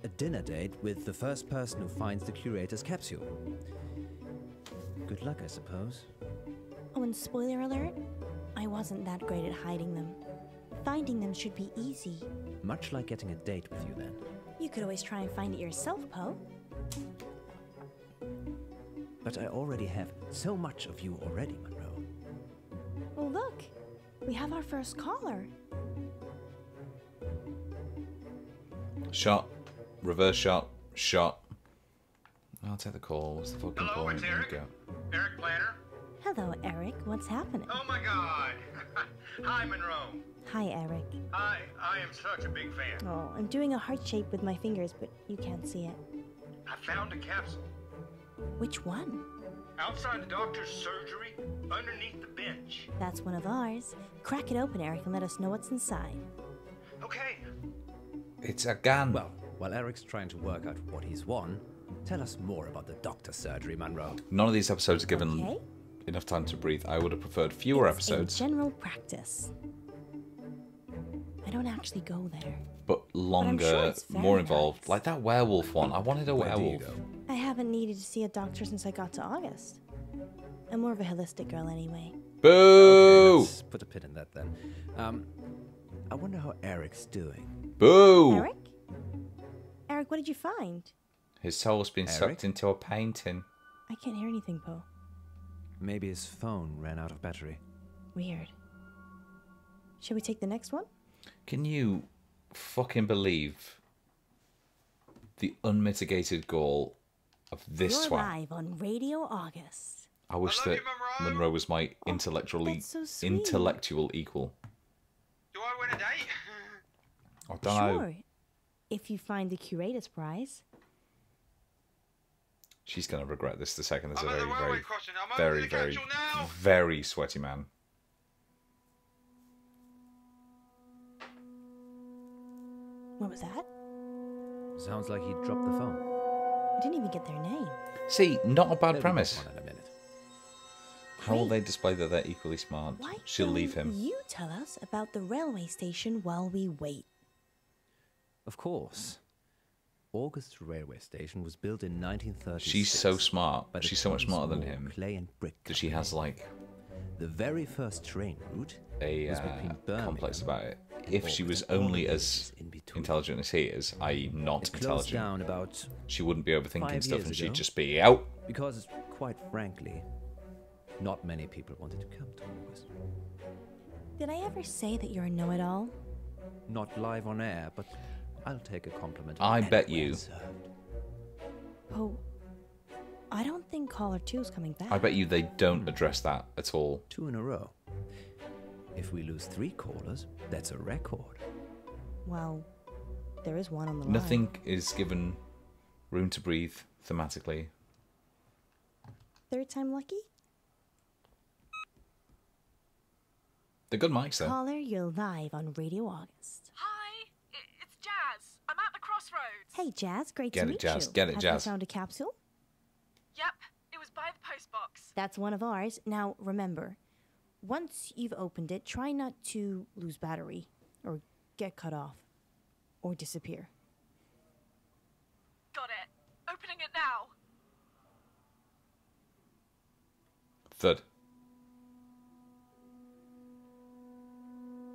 a dinner date with the first person who finds the curator's capsule. Good luck, I suppose. Oh, and spoiler alert, I wasn't that great at hiding them. Finding them should be easy. Much like getting a date with you, then. You could always try and find it yourself, Poe. But I already have so much of you already, Munro. Well, look, we have our first caller. Shot. Reverse shot. Shot. I'll take the call. What's the fucking Hello, call? it's There we Eric. go. Eric Planner. Hello, Eric. What's happening? Oh my God. Hi, Munro. Hi, Eric. I am such a big fan. Oh, I'm doing a heart shape with my fingers, but you can't see it. I found a capsule Which one? outside the doctor's surgery, underneath the bench. That's one of ours. Crack it open, Eric, and let us know what's inside. Okay. It's a gun. Well, while Eric's trying to work out what he's won, tell us more about the doctor's surgery, Munro. None of these episodes are given Okay. enough time to breathe. I would have preferred fewer It's episodes, a general practice. I don't actually go there. but longer, it's very more involved. nice. Like that werewolf one. I wanted a Where do you werewolf. go? I haven't needed to see a doctor since I got to August. I'm more of a holistic girl anyway. Boo! Let's put a pin in that then. I wonder how Eric's doing. Boo! Eric? Eric, what did you find? His soul's been Eric? sucked into a painting. I can't hear anything, Poe. Maybe his phone ran out of battery. Weird. Shall we take the next one? Can you fucking believe the unmitigated gall of this You're twat? live on Radio August. I wish I love that you, Munro. Munro was my intellectual equal. Do I win a date? I don't know. Sure. If you find the curator's prize. She's gonna regret this the second there's I'm a at the very, railway very, crossing. I'm very, over to the very, capsule now. very sweaty man. What was that? Sounds like he dropped the phone. I didn't even get their name. See, not a bad They'll be premise. back on in a minute. How will Great. they display that they're equally smart? Why She'll don't leave him. you tell us about the railway station while we wait? Of course. August Railway Station was built in 1936. She's so smart. by the She's so much smarter than Small him. Clay and Brick That she has like The very first train route a was between Birmingham complex about it. and If she was August and all only the as villages in between. intelligent as he is, i.e., not It closed intelligent, down about she wouldn't be overthinking 5 stuff years and she'd ago. just be out. because, quite frankly, not many people wanted to come to August. Did I ever say that you're a know-it-all? Not live on air, but I'll take a compliment. I bet anywhere you. served. Oh, I don't think think caller 2's coming back. I bet you they don't address that at all. 2 in a row. If we lose 3 callers, that's a record. Well, there is one on the line. Nothing is given room to breathe thematically. Third time lucky? They're good mics, though. Caller, you're live on Radio August. Hi, it's Jazz. I'm at the crossroads. Hey, Jazz, great to Get it, meet Jazz. you. Get it, Have Jazz. you found a capsule? Yep, it was by the postbox. That's one of ours. Now, remember, once you've opened it, try not to lose battery, or get cut off, or disappear. Got it. Opening it now. Third.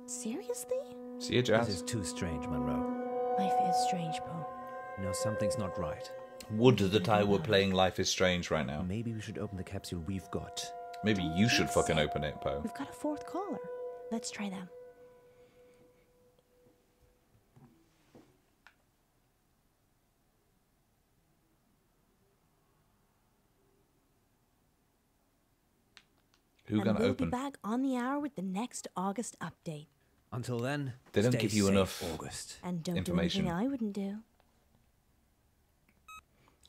Seriously? See you, Jazz. This is too strange, Munro. Life is strange, Poe. No, something's not right. Would that I were playing Life is Strange right now. Maybe we should open the capsule we've got. Maybe you should fucking open it, Poe. We've got a 4th caller. Let's try them. Who gonna we'll open? be back on the hour with the next August update. Until then, They don't stay give you safe, enough August. And don't information. do anything I wouldn't do.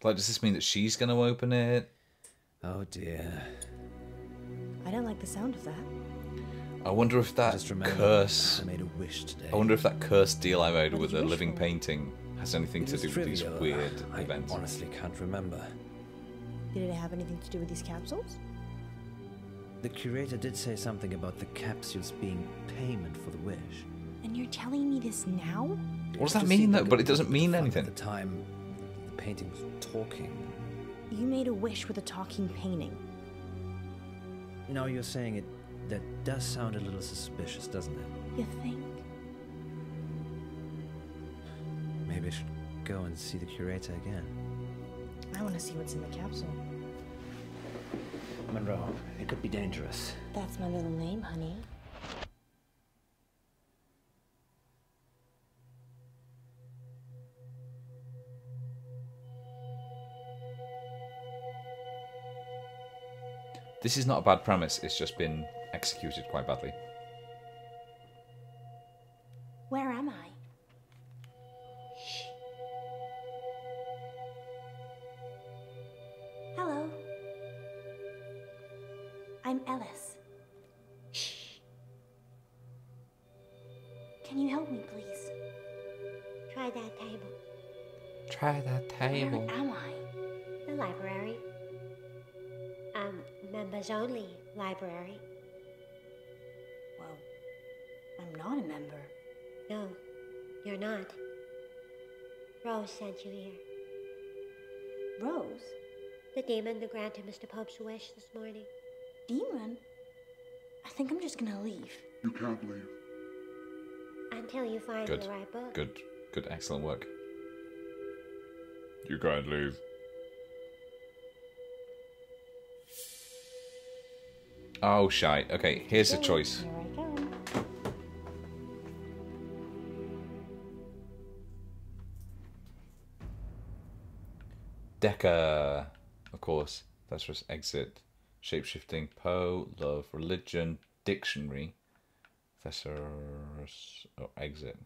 Like, does this mean that she's gonna open it? Oh dear. I don't like the sound of that. I wonder if that Just remember, curse. I made a wish today. I wonder if that cursed deal I made What with did the you wish living for? painting has anything It to was do with these trivial. weird I events. honestly can't remember. Did it have anything to do with these capsules? The curator did say something about the capsules being payment for the wish. And you're telling me this now? What does that Just mean, seemed though? like But a it doesn't bit mean fun anything. At the time, the painting was talking. You made a wish with a talking painting. Now you're saying it. That does sound a little suspicious, doesn't it? You think? Maybe I should go and see the curator again. I want to see what's in the capsule. Munro, it could be dangerous. That's my middle name, honey. This is not a bad premise, it's just been executed quite badly. Where am I? Shh. Hello. I'm Ellis. Shh. Can you help me, please? Try that table. Try that table. Where am I? The library. Members only library. Well, I'm not a member. No, you're not. Rose sent you here. Rose? The demon that granted Mr. Pope's wish this morning. Demon? I think I'm just gonna leave. You can't leave. Until you find Good. the right book. Good, excellent work. You can't leave. Oh, shite. Okay, here's a choice. Here I come. Decker, of course. That's just exit. Shapeshifting, Poe, love, religion, dictionary. Thesaurus, oh, exit.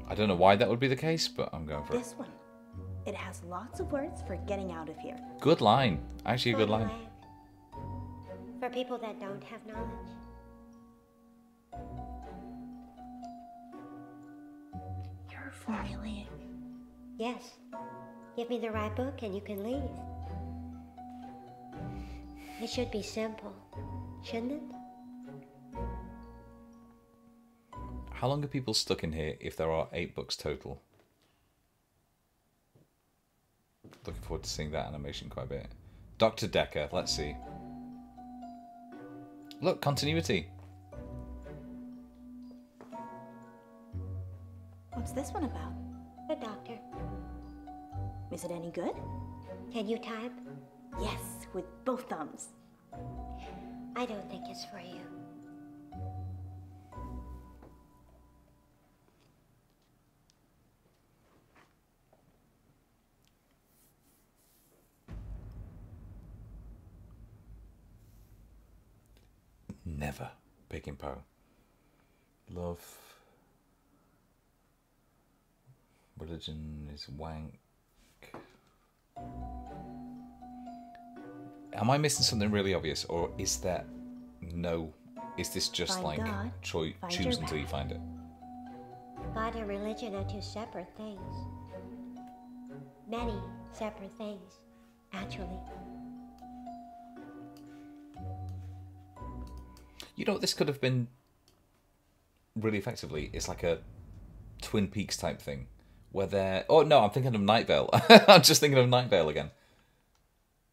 I don't know why that would be the case, but I'm going for it. This one. It has lots of words for getting out of here. Good line. Actually, a good line. For people that don't have knowledge. You're formulating. Yes. Give me the right book and you can leave. It should be simple, shouldn't it? How long are people stuck in here if there are 8 books total? Looking forward to seeing that animation quite a bit. Dr. Decker, let's see. Look, continuity. What's this one about? The doctor. Is it any good? Can you type? Yes, with both thumbs. I don't think it's for you. never picking Poe. Love. Religion is wank. Am I missing something really obvious, or is there no? Is this just Find like God, find choose your until you path. find it? God and religion are two separate things. Many separate things, actually. You know what this could have been really effectively? It's like a Twin Peaks type thing. Where they're... Oh, no, I'm thinking of Night Vale. I'm just thinking of Night Vale again.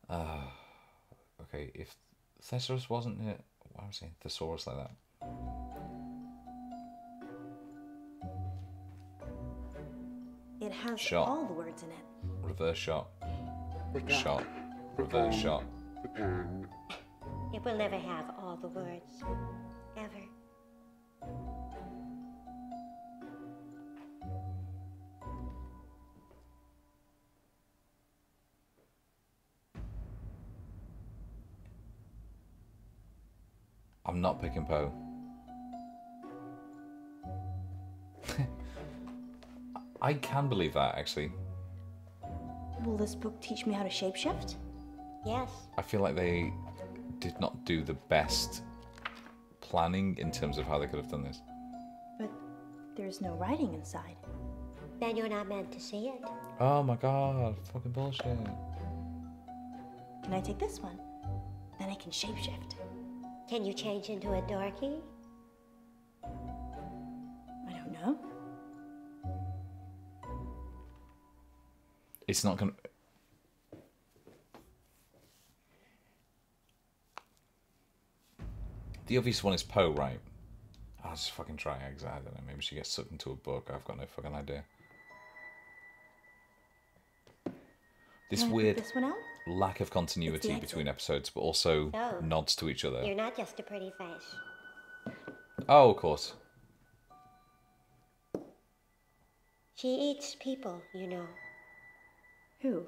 Okay, if Thesaurus wasn't it... Why am I saying Thesaurus like that? It has Shot. all the words in it. Reverse shot. Shot. Reverse shot. It will never have all the words. Ever. I'm not picking Poe. I can believe that, actually. Will this book teach me how to shapeshift? Yes. I feel like they did not do the best planning in terms of how they could have done this. But there's no writing inside. Then you're not meant to see it. Oh my god, fucking bullshit. Can I take this one? Then I can shapeshift. Can you change into a darky? I don't know. It's not gonna... The obvious one is Poe, right? I'll just fucking try it, 'cause I don't know, maybe she gets sucked into a book. I've got no fucking idea. This Can I put weird this one out? lack of continuity exit. between episodes, but also So, nods to each other. You're not just a pretty face. Oh, of course. She eats people, you know. Who?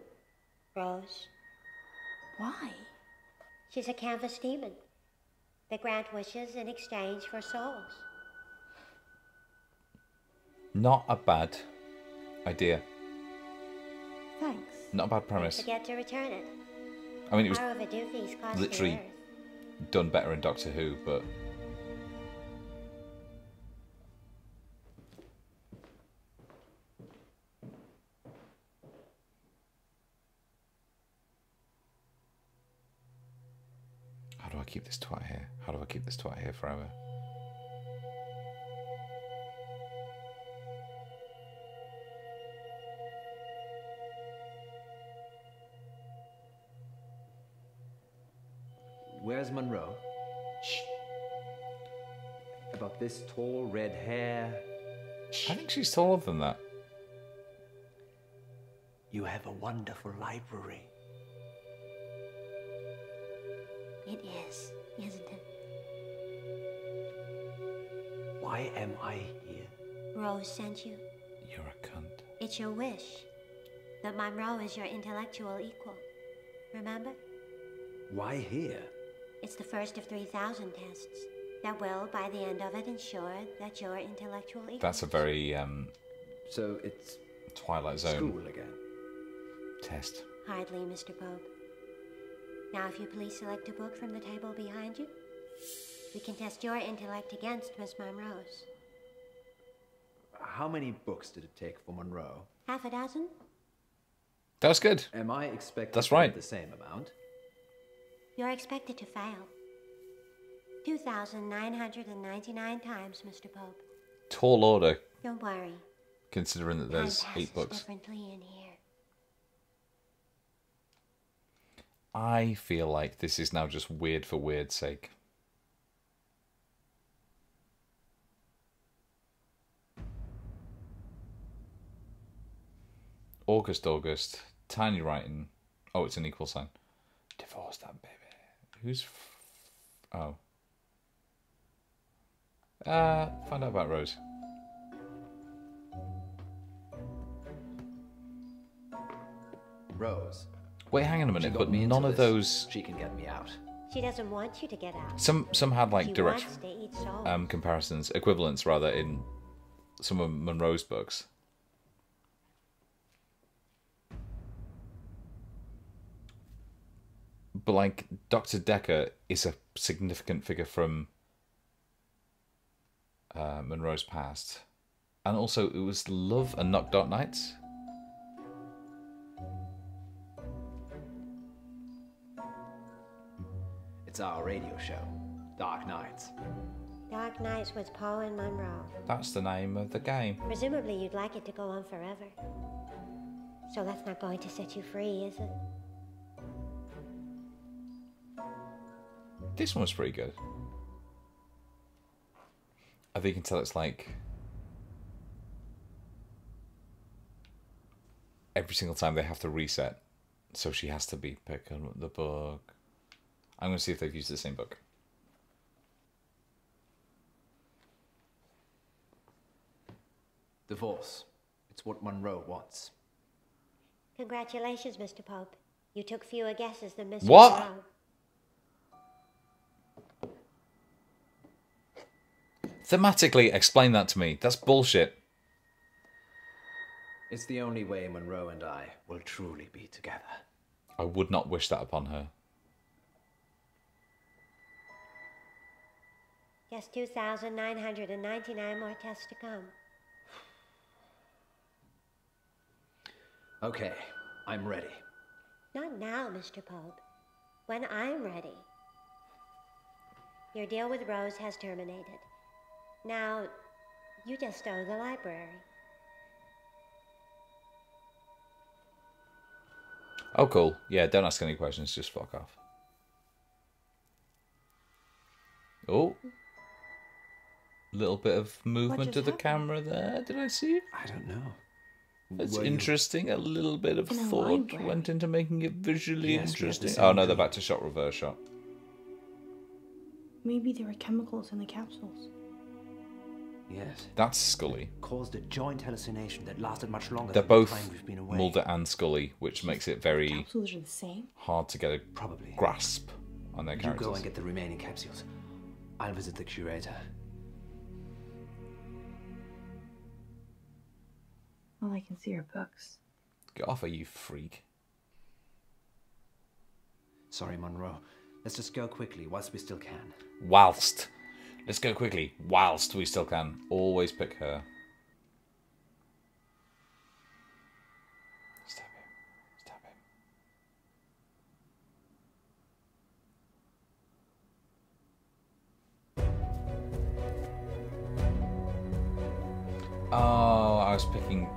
Rose. Why? She's a canvas demon. They grant wishes in exchange for souls. Not a bad idea. Thanks. Not a bad Don't premise. forget to return it. I mean, it was Power of a doofy's cost literally the earth. done better in Doctor Who, but... How do I keep this twat here? How do I keep this twat here forever? Where's Munro? Shh. About this tall red hair. I think she's taller than that. You have a wonderful library. It is, isn't it? Why am I here? Rose sent you. You're a cunt. It's your wish that Munro is your intellectual equal. Remember? Why here? It's the first of 3,000 tests that will, by the end of it, ensure that you're intellectual equal. That's a very So it's Twilight Zone school again. test. Hardly, Mr. Pope. Now, if you please select a book from the table behind you, we can test your intellect against Miss Munro's. How many books did it take for Munro? Half a dozen? That was good. Am I expected That's to right. get the same amount? You're expected to fail. 2,999 times, Mr. Pope. Tall order, Don't worry. considering that Time there's passes 8 books. differently in here. I feel like this is now just weird for weird's sake. August, tiny writing. Oh, it's an equal sign. Divorce that baby. Who's... Oh. Find out about Rose. Rose. Wait, hang on a She minute, got but me into none of this. those... She can get me out. She doesn't want you to get out. Some had like She direct wants to eat souls. comparisons, equivalents rather, in some of Munro's books. But like Dr. Decker is a significant figure from Munro's past, and also it was Love and Knock Dark Nights. It's our radio show, Dark Nights. Dark Nights was Poe and Munro. That's the name of the game. Presumably you'd like it to go on forever. So that's not going to set you free, is it? This one was pretty good. I think you can tell it's like every single time they have to reset, so she has to be picking up the book. I'm going to see if they've used the same book. Divorce. It's what Munro wants. Congratulations, Mr. Pope. You took fewer guesses than Mr. What? Munro. Thematically, explain that to me. That's bullshit. It's the only way Munro and I will truly be together. I would not wish that upon her. Just 2,999 more tests to come. Okay, I'm ready. Not now, Mr. Pope. When I'm ready. Your deal with Rose has terminated. Now, you just owe the library. Oh, cool. Yeah, don't ask any questions. Just fuck off. Oh. Little bit of movement to the camera there. Did I see it? I don't know. That's Were interesting. A little bit of In a thought library. went into making it visually Yes, we had the interesting. same Oh no, they're dream. back to shot, reverse shot. Maybe there were chemicals in the capsules. Yes. That's Scully. Caused a joint hallucination that lasted much longer They're than both the time we've been away. Mulder and Scully, which makes it very Capsules are the same. hard to get a Probably. grasp on their You characters. go and get the remaining capsules. I'll visit the curator. All I can see are books. Get off her, you freak. Sorry, Munro. Let's just go quickly whilst we still can. Whilst. Let's go quickly. Whilst we still can. Always pick her. Stab him. Stab him. Oh, I was picking...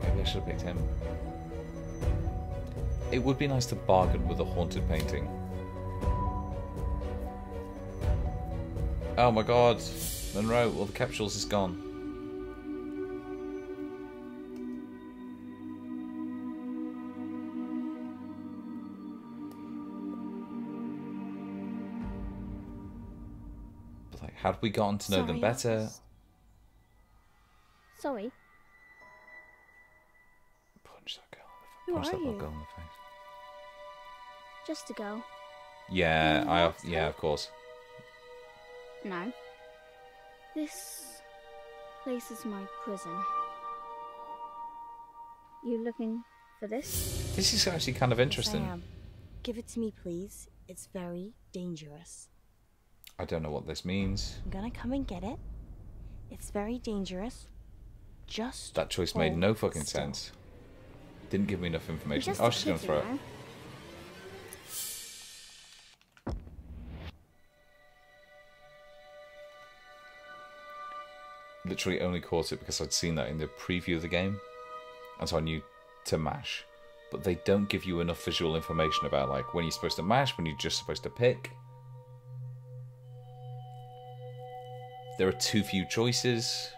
maybe I should have picked him. It would be nice to bargain with a haunted painting. Oh my god, Munro, all the capsules is gone. But like, had we gotten to know them better? Sorry. Punch that girl Who punch are that little you? girl in the face. Just a girl. Yeah, yeah, of course. No. This place is my prison. You looking for this? This is actually kind of interesting. Yes, I am. Give it to me, please. It's very dangerous. I don't know what this means. I'm gonna come and get it. It's very dangerous. Just That choice made hold no fucking still. sense. Didn't give me enough information. Just Oh, a she's gonna kid, throw you it. know. Literally only caught it because I'd seen that in the preview of the game, and so I knew to mash. But they don't give you enough visual information about like when you're supposed to mash, when you're just supposed to pick. There are too few choices.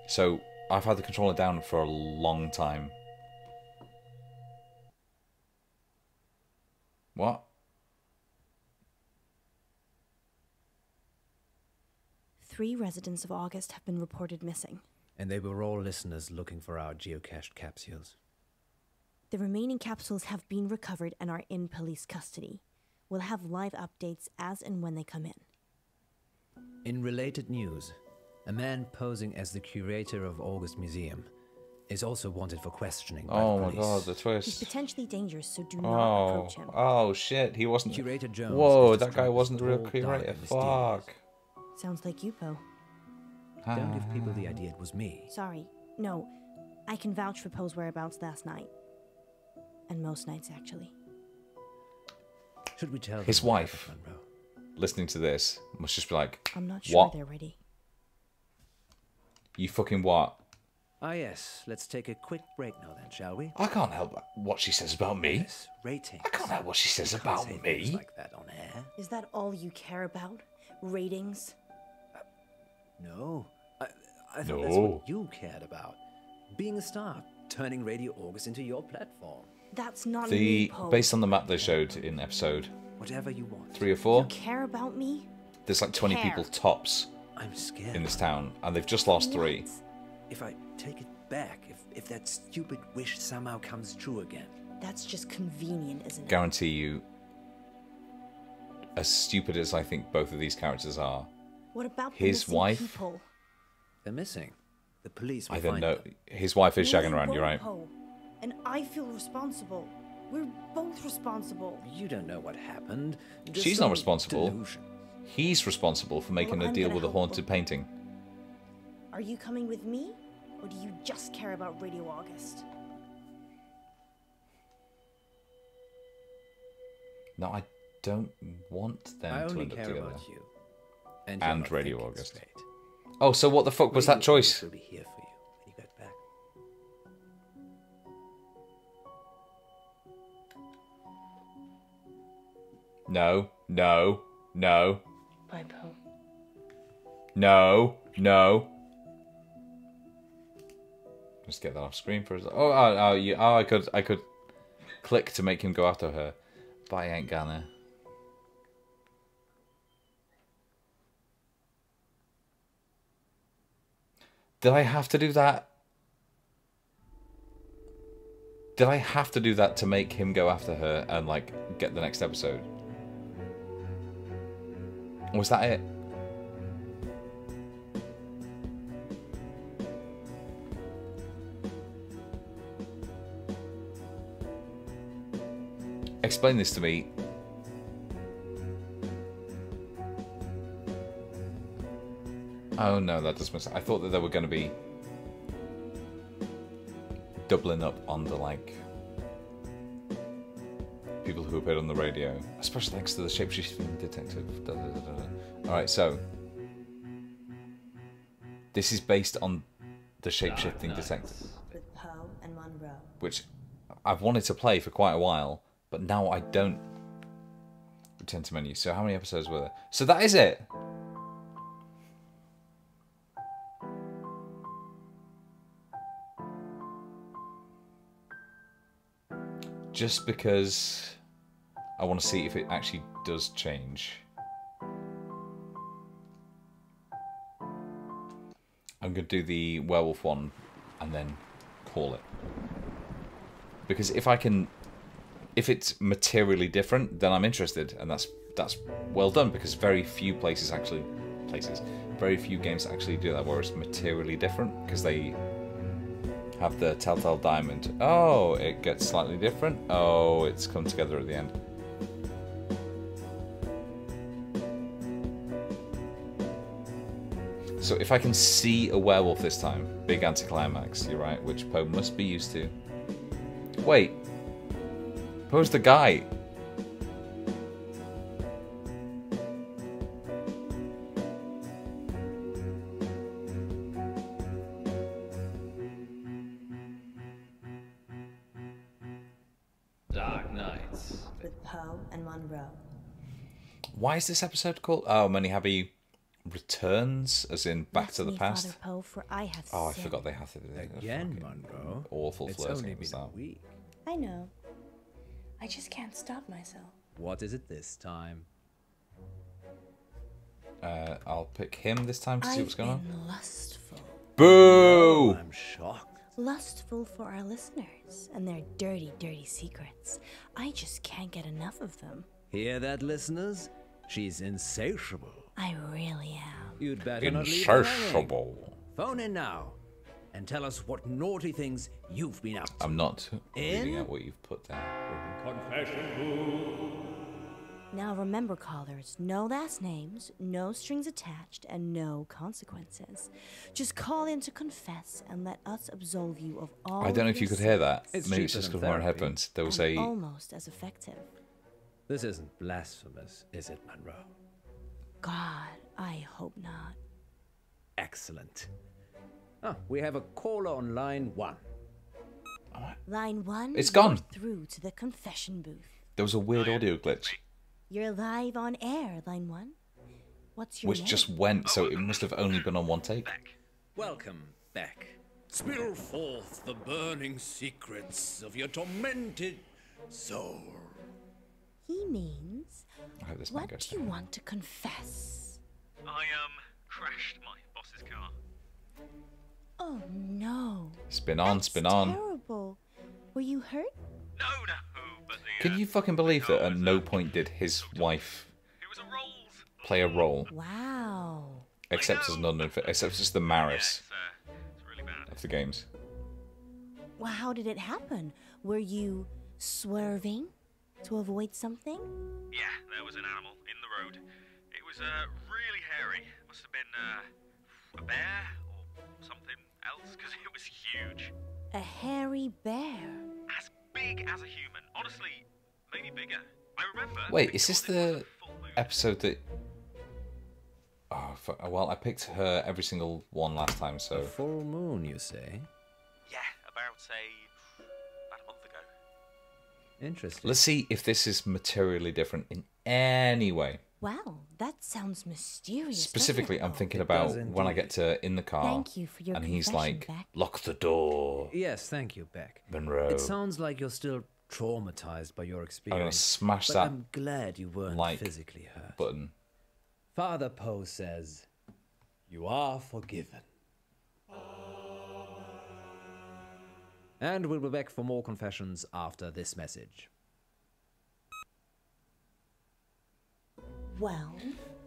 So I've had the controller down for a long time. What? Three residents of August have been reported missing. And they were all listeners looking for our geocached capsules. The remaining capsules have been recovered and are in police custody. We'll have live updates as and when they come in. In related news, a man posing as the curator of August Museum is also wanted for questioning by Oh the my police. god, the He's twist. potentially dangerous, so do not approach him. Oh shit, he wasn't. Curator Jones Whoa, is that guy described wasn't as the real tall, dark, curator. and mysterious. Fuck. Sounds like you, Poe. Don't give people the idea it was me. Sorry. No, I can vouch for Poe's whereabouts last night. And most nights, actually. Should we tell His them what wife, happened, Munro? listening to this, must just be like, I'm not sure what? they're ready. You fucking what? Ah yes, let's take a quick break now then, shall we? I can't help what she says about me. Yes, ratings. I can't help what she says You can't about say things me. like that on air. Is that all you care about? Ratings? No. I thought No. that's what you cared about. Being a star, turning Radio August into your platform. That's not me, Poe. Based on the map they showed in episode Whatever you want. 3 or 4, You care about me? there's like 20 people tops I'm scared. in this town, and they've just lost 3. If I take it back, if that stupid wish somehow comes true again. That's just convenient, isn't it? Guarantee you, as stupid as I think both of these characters are, What about the his missing wife. people? They're missing. The police will I don't find know. them. His wife is No, shagging they around. You're won't, right. Poe. And I feel responsible. We're both responsible. You don't know what happened. Just She's not some responsible. delusion. He's responsible for making Well, a I'm deal gonna with a help haunted him. painting. Are you coming with me? Or do you just care about Radio August? No, I don't want them I to only end up care together. about you. And, you're And not Radio thinking August. straight. Oh, so what the fuck was that Radio August choice? will be here for you when you get back. No, no, no, Bye, Poe. no, no. Just get that off screen for a second. I could click to make him go after her, but I ain't gonna. Did I have to do that? Did I have to do that to make him go after her and like get the next episode? Was that it? Explain this to me. Oh no, that doesn't make sense. I thought that they were going to be doubling up on the like people who appeared on the radio, especially thanks to the shapeshifting detective. Alright, so this is based on the shapeshifting detective, With Poe and Munro. which I've wanted to play for quite a while, but now I don't. Return to menu. So how many episodes were there? So that is it. Just because I want to see if it actually does change. I'm going to do the werewolf one and then call it. Because if it's materially different, then I'm interested, and that's well done, because very few very few games actually do that, where it's materially different, because they have the telltale diamond. Oh, it gets slightly different. Oh, it's come together at the end. So if I can see a werewolf this time, big anticlimax, you're right, which Poe must be used to. Wait, Poe's the guy. Dark Nights. With Poe and Munro. Why is this episode called? Oh, Many Happy Returns, as in Back Bless to the me, Past. Father Poe, for I have Oh, I sinned. forgot they have to do that. Again, Munro. Awful It's flirting only at the been a start. week. I know. I just can't stop myself. What is it this time? I'll pick him this time to see what's going on. Lustful. Boo! I'm shocked. Lustful for our listeners and their dirty, dirty secrets. I just can't get enough of them. Hear that, listeners? She's insatiable. I really am. You'd better not leave her hanging. Insatiable. Phone in now and tell us what naughty things you've been up to. I'm not reading out what you've put down. Confession. Now remember, callers, no last names, no strings attached, and no consequences. Just call in to confess and let us absolve you of all. I don't know if you could hear that. It's Maybe it's cheaper just than because we're in therapy. headphones. There was and a. almost as effective. This isn't blasphemous, is it, Munro? God, I hope not. Excellent. Oh, we have a caller on line 1. Line 1. It's gone. You're through to the confession booth. There was a weird audio glitch, You're live on air, Line 1. What's your which name? just went, so it must have only been on one take. Welcome back. Spill forth the burning secrets of your tormented soul. He means, I hope this man what goes do you down. want to confess? I crashed my boss's car. Oh no. Spin on, That's spin on. terrible. Were you hurt? No, but the Can you fucking believe that at no point did his wife play a role? Wow. Except as except as the Maris of the games. Well, how did it happen? Were you swerving to avoid something? Yeah, there was an animal in the road. It was really hairy. Must have been a bear or something else, because it was huge. A hairy bear. As big as a human. Honestly, maybe bigger. I remember... Wait, is this the episode that... Oh, well, I picked her every single one last time, so... A full moon, you say? Yeah, about a month ago. Interesting. Let's see if this is materially different in any way. Wow, that sounds mysterious. Specifically, doesn't I'm it? thinking It about does when I indeed. get to in the car, Thank you for your and he's confession, like, Beck. "Lock the door, Yes, thank you, Beck. Munro." It sounds like you're still traumatized by your experience. I'm gonna smash but that I'm glad you weren't like physically hurt. button. Father Poe says, "You are forgiven." And we'll be back for more confessions after this message. Well,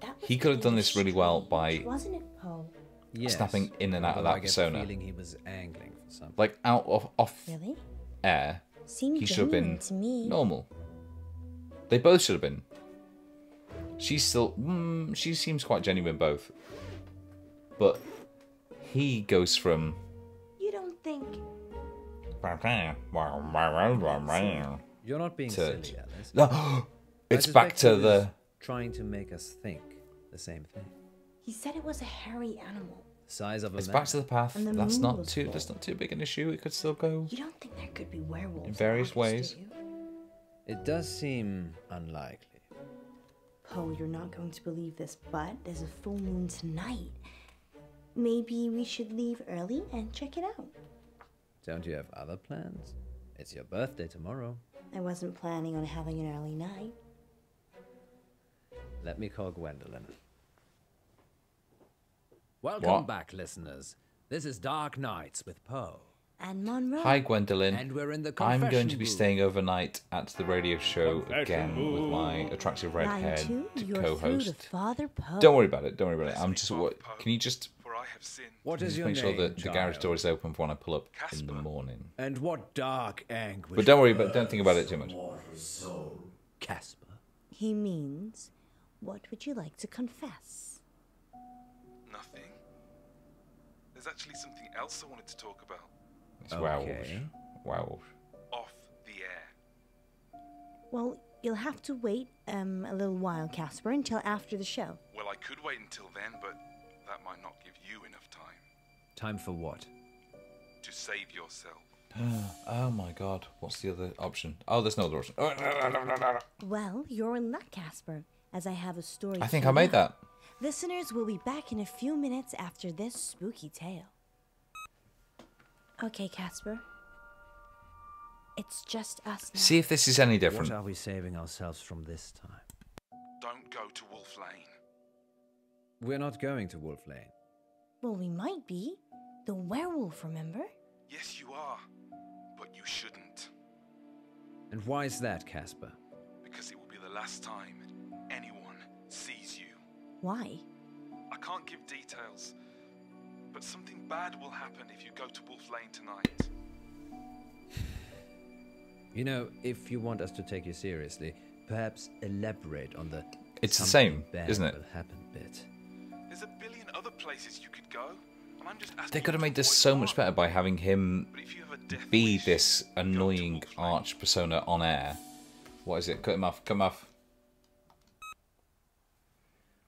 that was He could have done really this really well strange, by wasn't it, Poe? Yes. snapping in and out of although that I get persona. the feeling he was angling for something. Like out of off Really? air, Seemed he should have genuine been to me. normal. They both should have been. She's still. She seems quite genuine both, but he goes from. You don't think? You're not being to- silly, Alice. No, I it's suspect back to he was the. trying to make us think the same thing. He said it was a hairy animal. Size of a It's man. back to the path. And the That's moon not was too. full. That's not too big an issue. It could still go. You don't think there could be werewolves In various August, ways. do you? It does seem unlikely. Poe, you're not going to believe this, but there's a full moon tonight. Maybe we should leave early and check it out. Don't you have other plans? It's your birthday tomorrow. I wasn't planning on having an early night. Let me call Gwendolyn. Welcome back, listeners. This is Dark Nights with Poe. And Munro. Hi, Gwendolyn. And we're in the I'm going confession to be booth. staying overnight at the radio show again with my attractive Line red-haired 2, you're through to co-host. Father Poe. Don't worry about it. Don't worry about it. I'm just. What? Can you just? What Can you is just your make name, sure that the garage child? door is open for when I pull up in the morning. And what dark anguish? But don't worry about. Don't think about it too much. Casper. He means, what would you like to confess? Nothing. There's actually something else I wanted to talk about. It's werewolves. Werewolves. Off the air. Well, you'll have to wait a little while, Casper, until after the show. Well, I could wait until then, but that might not give you enough time Time for what? to save yourself. Oh my god. What's the other option? Oh, there's no other option. Well, you're in luck, Casper, as I have a story. I think queued I made up. that. Listeners will be back in a few minutes after this spooky tale. Okay, Casper. It's just us now. See if this is any different. What are we saving ourselves from this time? Don't go to Wolf Lane. We're not going to Wolf Lane. Well, we might be. The werewolf, remember? Yes, you are, but you shouldn't. And why is that, Casper? because it will be the last time anyone sees you. Why? I can't give details, but something bad will happen if you go to Wolf Lane tonight. You know, if you want us to take you seriously, perhaps elaborate on the It's the same, bad isn't it? will happen bit. There's a billion other places you could go, and I'm just asking. They could have you made to this avoid so one. much better by having him But if you have a death be wish, this annoying Wolf Lane. arch persona on air. What is it? Cut him off. Cut him off.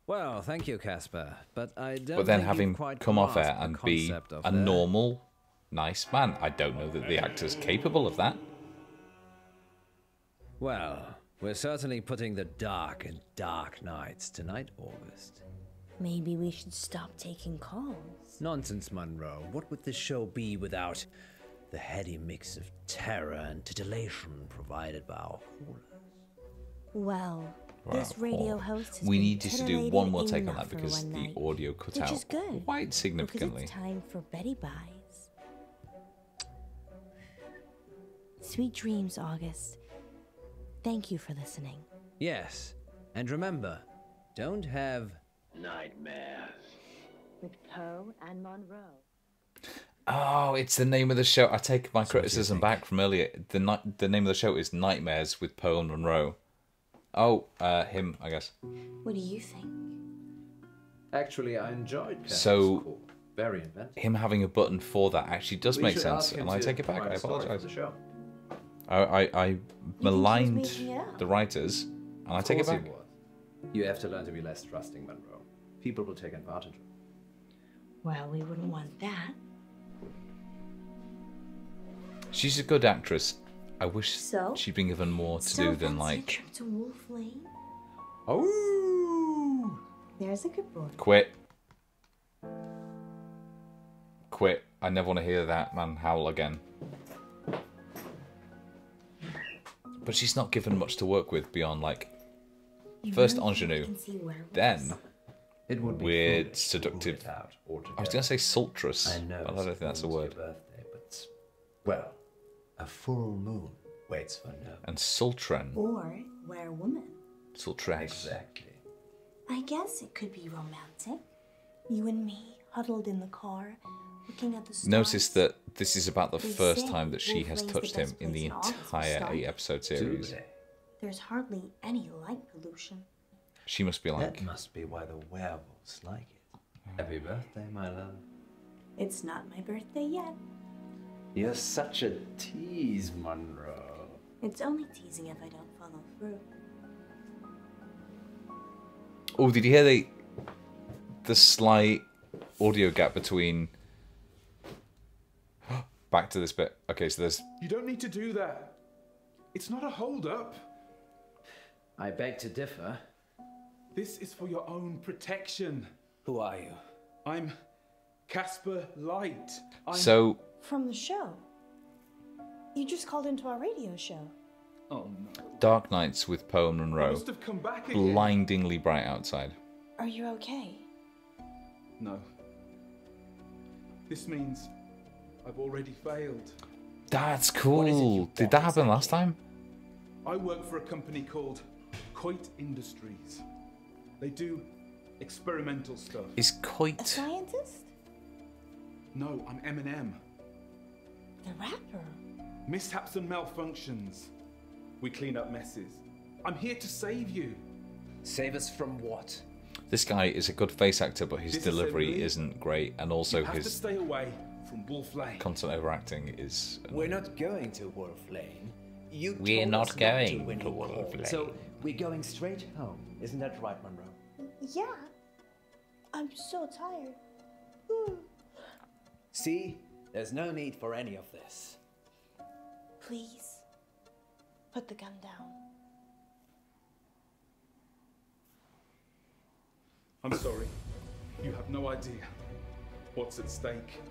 Well, thank you, Casper, but I don't. But then think have you've him quite come off air grasped the and be concept of a the- normal, nice man. I don't know that the actor's capable of that. Well, we're certainly putting the dark in dark nights tonight, August. Maybe we should stop taking calls. Nonsense, Munro. What would this show be without the heady mix of terror and titillation provided by our callers? Well, Wow. this radio host has We been need just to do titillated one more take on enough that for because one the night, audio cut which out is good, quite significantly. Because it's time for Betty Buys. Sweet dreams, August. Thank you for listening. Yes, and remember, don't have Nightmares. With Poe and Munro. Oh, it's the name of the show. I take my So what do you criticism think? back from earlier. The name of the show is Nightmares with Poe and Munro. Oh, him, I guess. What do you think? Actually, I enjoyed Casper's So- call. Very inventive. Him having a button for that actually does We make should sense, ask him and I to take it back. write I a story for apologize. the show. I maligned making it up? the writers, and I Of take it course back. he would. You have to learn to be less trusting, Munro. People will take advantage of it. Well, we wouldn't want that. She's a good actress. I wish So? she'd been given more to Still do than fancy a like. trip to Wolf Lane? Oh! There's a good boy. Quit. Quit. I never want to hear that man howl again. But she's not given much to work with beyond like You first really think ingenue, we can see werewolves? then It would be weird, foolish to rule seductive. it out altogether. I was going to say sultrous, I know but I don't think that's a it's word. your birthday, but well, a full moon waits for no. And sultren. Or werewoman. Sultress. Exactly. I guess it could be romantic. You and me, huddled in the car, looking at the stars. Notice that this is about the They first say time that she Wolf has Lane's touched the him best in the place in August for entire starting. 8-episode Do series. they? There's hardly any light pollution. She must be like, That must be why the werewolves like it. Happy birthday, my love. It's not my birthday yet. You're such a tease, Munro. It's only teasing if I don't follow through. oh, did you hear the slight audio gap between? Back to this bit. Okay, so there's You don't need to do that. It's not a hold-up. I beg to differ. This is for your own protection. Who are you? I'm Casper Light. so From the show. You just called into our radio show. Oh no. Dark Nights with Poe and I Munro. must have come back again. Blindingly bright outside. Are you okay? No. This means I've already failed. That's What is it you cool. want Did that happen last exactly? time? I work for a company called Coit Industries. They do experimental stuff. Is A Coit? scientist? No, I'm Eminem. The rapper? Mishaps and malfunctions. We clean up messes. I'm here to save you. Save us from what? This guy is a good face actor, but his This delivery assembly- isn't great, and also You have to his stay away from Wolf Lane. constant overacting is. We're not going to Wolf Lane. You We're told not us going to when to you Wolf called. Lane. So we're going straight home. Isn't that right, Munro? Yeah. I'm so tired. See? There's no need for any of this. Please, put the gun down. I'm sorry. You have no idea what's at stake.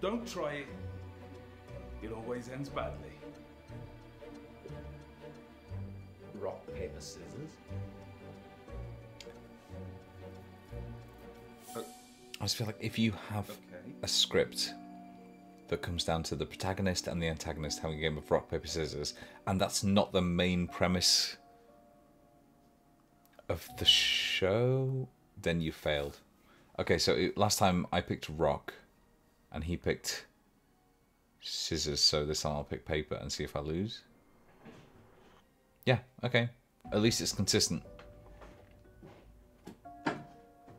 Don't try it. It always ends badly. Rock, paper, scissors. I just feel like if you have Okay. a script that comes down to the protagonist and the antagonist having a game of rock, paper, scissors, and that's not the main premise of the show, then you failed. Okay, so last time I picked rock, and he picked scissors, so this time I'll pick paper and see if I lose. Yeah, okay. At least it's consistent.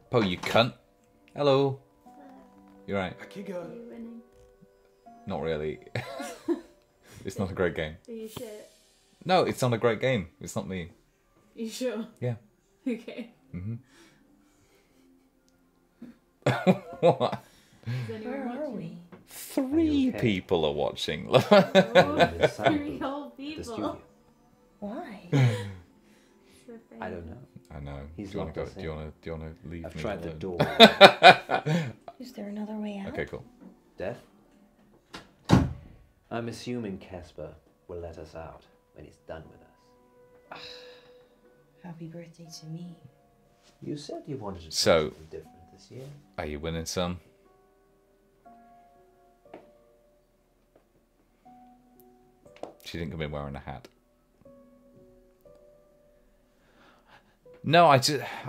Poe, you cunt. Hello. You're right. Akigo. Not really. It's not a great game. Are you sure? No, it's not a great game. It's not me. You sure? Yeah. Okay. Mm-hmm. What? Where are we? 3 people are watching. Oh, 3 whole people. Why? I don't know. I know. He's do you want to go? locked us Do you want to leave I've me tried the alone? door. Is there another way out? Okay, cool. Death? I'm assuming Casper will let us out when he's done with us. Happy birthday to me. You said you wanted to do So, something different this year. are you winning some? She didn't come in wearing a hat. No,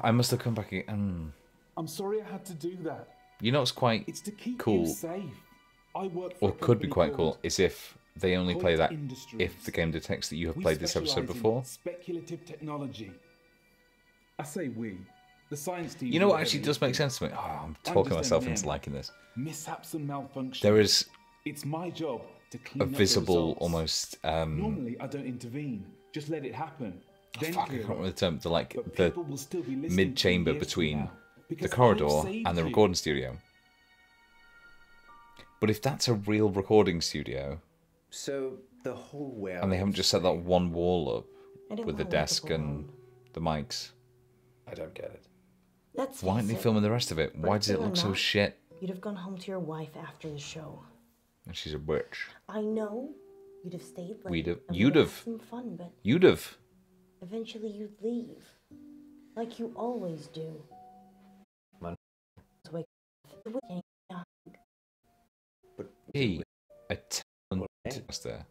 I must have come back again. I'm sorry I had to do that. You know what's quite It's to keep cool, you safe. I work for or a could be company quite cool, called is if they only play Coit that Industries. if the game detects that you have We played this episode specialise in before. Speculative technology. I say we. The science team. You know do what actually heavy does make lifting. sense to me? Oh, I'm I'm talking just myself M&M. into liking this. Mishaps and malfunctions. There is It's my job to clean a up the visible, results. almost Normally, I don't intervene. Just let it happen. Then fuck, I clear can't up. remember the term. But The people will still be listening mid-chamber 2 years from between now, the because corridor I've saved and the you. recording studio. But if that's a real recording studio, So the whole werewolf and they haven't just set that one wall I up didn't with the want desk multiple and the mics, I don't get it. Let's why aren't face they it, filming the rest of it? Why does it birthday or look so not, shit? You'd have gone home to your wife after the show. And she's a witch. I know you'd have stayed late. We'd have- and you'd we'd have. had some fun, but You'd have. eventually you'd leave, like you always do. Man. Wake up with a But He, a talent was there,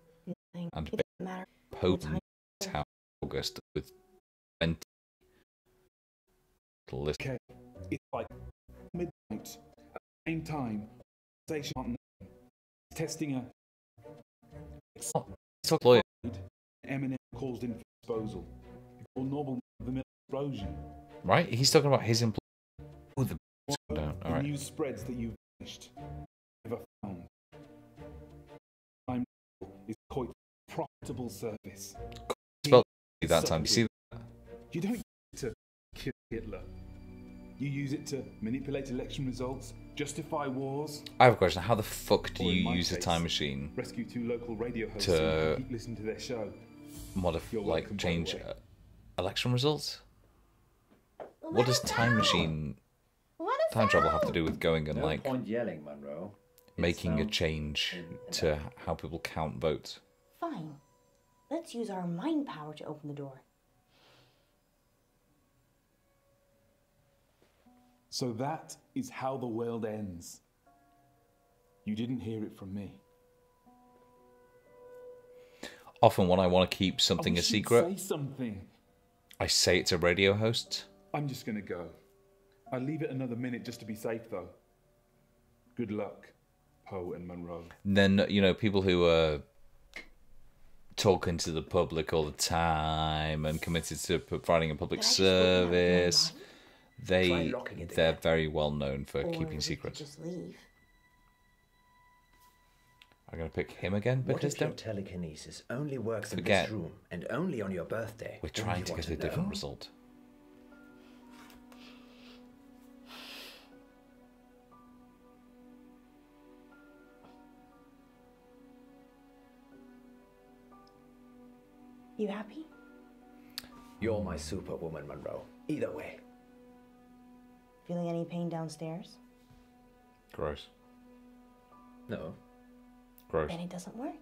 thing. and It doesn't matter. potent town August with 20 list. Okay, it's like midnight. At the same time, station partner testing a Exploit. M&M caused in for disposal. Or normal the mill explosion. Right? He's talking about his employee. Oh, the down. The All right. news spreads that you've vanished. Never found. I'm is quite profitable service. Spelled that time. You see that? You don't use it to kill Hitler. You use it to manipulate election results, justify wars, I have a question. How the fuck do or in you my use a case, time machine rescue 2 local radio hosts to who keep listening to their show? modify, You're like, welcome, by the change way. election results? What does time machine, time travel have to do with going and, no like, point yelling, Munro. making a change to how people count votes? Fine. Let's use our mind power to open the door. So that is how the world ends. You didn't hear it from me. Often when I want to keep something Oh, a you should secret, Say something. I say it to radio hosts. I'm just gonna go. I'll leave it another minute just to be safe, though. Good luck, Poe and Munro. And then, you know, people who are talking to the public all the time and committed to providing a public service, they're very well known for Or keeping we could secrets. just leave. I'm going to pick him again What because if your don't telekinesis only works forget, in this room and only on your birthday? we're Don't trying you to want get a different know? result. You happy? You're my superwoman, Munro. Either way. Feeling any pain downstairs? Gross. No. Gross. Then it doesn't work.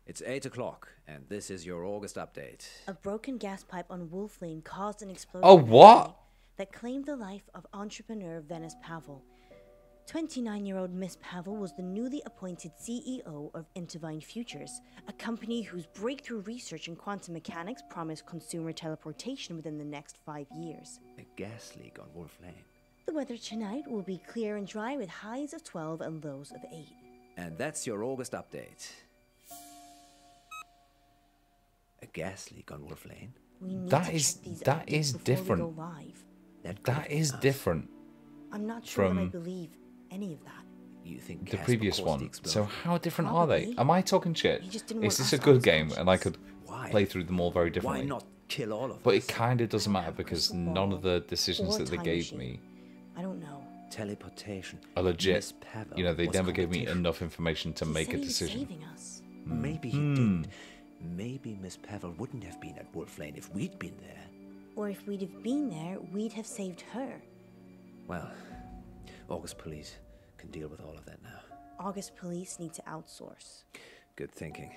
It's 8 o'clock, and this is your August update. A broken gas pipe on Wolf Lane caused an explosion Oh, what? that claimed the life of entrepreneur Venice Pavel. 29-year-old Miss Pavel was the newly appointed CEO of Intervine Futures, a company whose breakthrough research in quantum mechanics promised consumer teleportation within the next 5 years. A gas leak on Wolf Lane. The weather tonight will be clear and dry with highs of 12 and lows of 8. And that's your August update. A gas leak on Wolf Lane? We need That to is check these that updates is before we different. go live. That is different. I'm not sure that I from believe any of that. You think the Casper previous caused one. the explosion? So how different are they? Probably. Am I talking shit? He just didn't Is want this us a on good his game and I conscience. could Why? play through them all very Why differently? not kill all of But us? it kind of doesn't matter because crystal none ball of the decisions or that they time gave machine. me I don't know. Teleportation. are legit. Miss Pavel You know, they was never gave me competition. enough information to He make said a he was decision. saving us. Maybe he did. Maybe Miss Pavel wouldn't have been at Wolf Lane if we'd been there. Or if we'd have been there, we'd have saved her. Well, August police can deal with all of that now. August police need to outsource. Good thinking.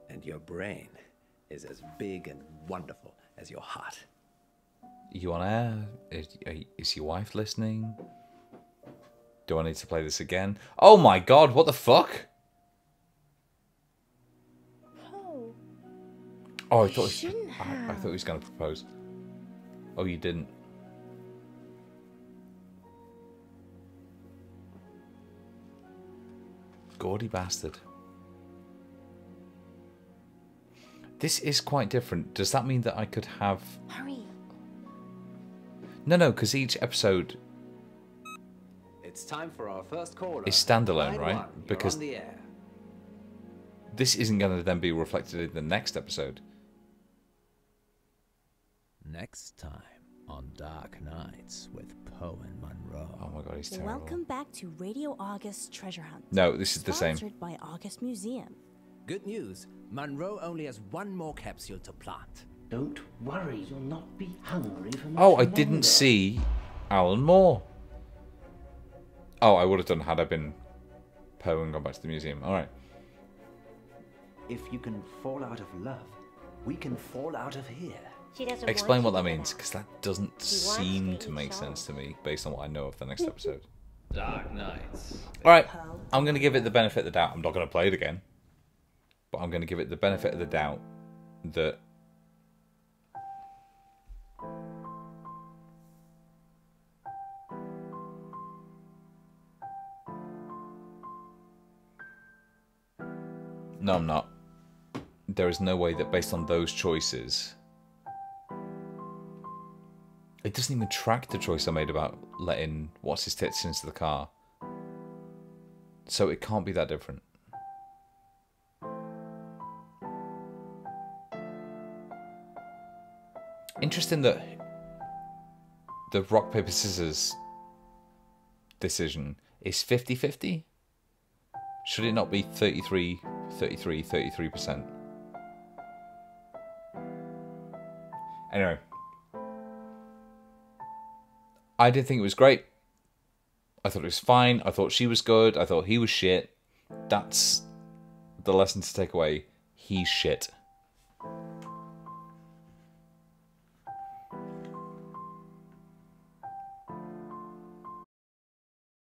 And your brain is as big and wonderful as your heart. You on air? Is your wife listening? Do I need to play this again? Oh my god, what the fuck? Oh, I thought I thought he was going to propose. Oh, you didn't. Gaudy bastard. This is quite different. Does that mean that I could have... Hurry. No, because each episode It's time for our first caller. is standalone, Line right? one, you're Because on the air. this isn't going to then be reflected in the next episode. Next time on Dark Nights with Poe and Munro. Oh my god, he's terrible. Welcome back to Radio August Treasure Hunt. No, this is the same. Sponsored by August Museum. Good news, Munro only has one more capsule to plant. Don't worry, you'll not be hungry for much Oh, I longer. didn't see Alan Moore. Oh, I would have done had I been Poe and gone back to the museum. Alright. If you can fall out of love, we can fall out of here. She doesn't Explain what want that you to means, get because that doesn't She wants seem to to eat make soul. sense to me based on what I know of the next episode. Dark Nights. Alright, I'm going to give it the benefit of the doubt. I'm not going to play it again. But I'm going to give it the benefit of the doubt that no, I'm not. There is no way that based on those choices... It doesn't even track the choice I made about letting What's-His-Tits into the car. So it can't be that different. Interesting that the rock, paper, scissors decision is 50-50? Should it not be 33%? Anyway. I did think it was great. I thought it was fine. I thought she was good. I thought he was shit. That's the lesson to take away. He's shit.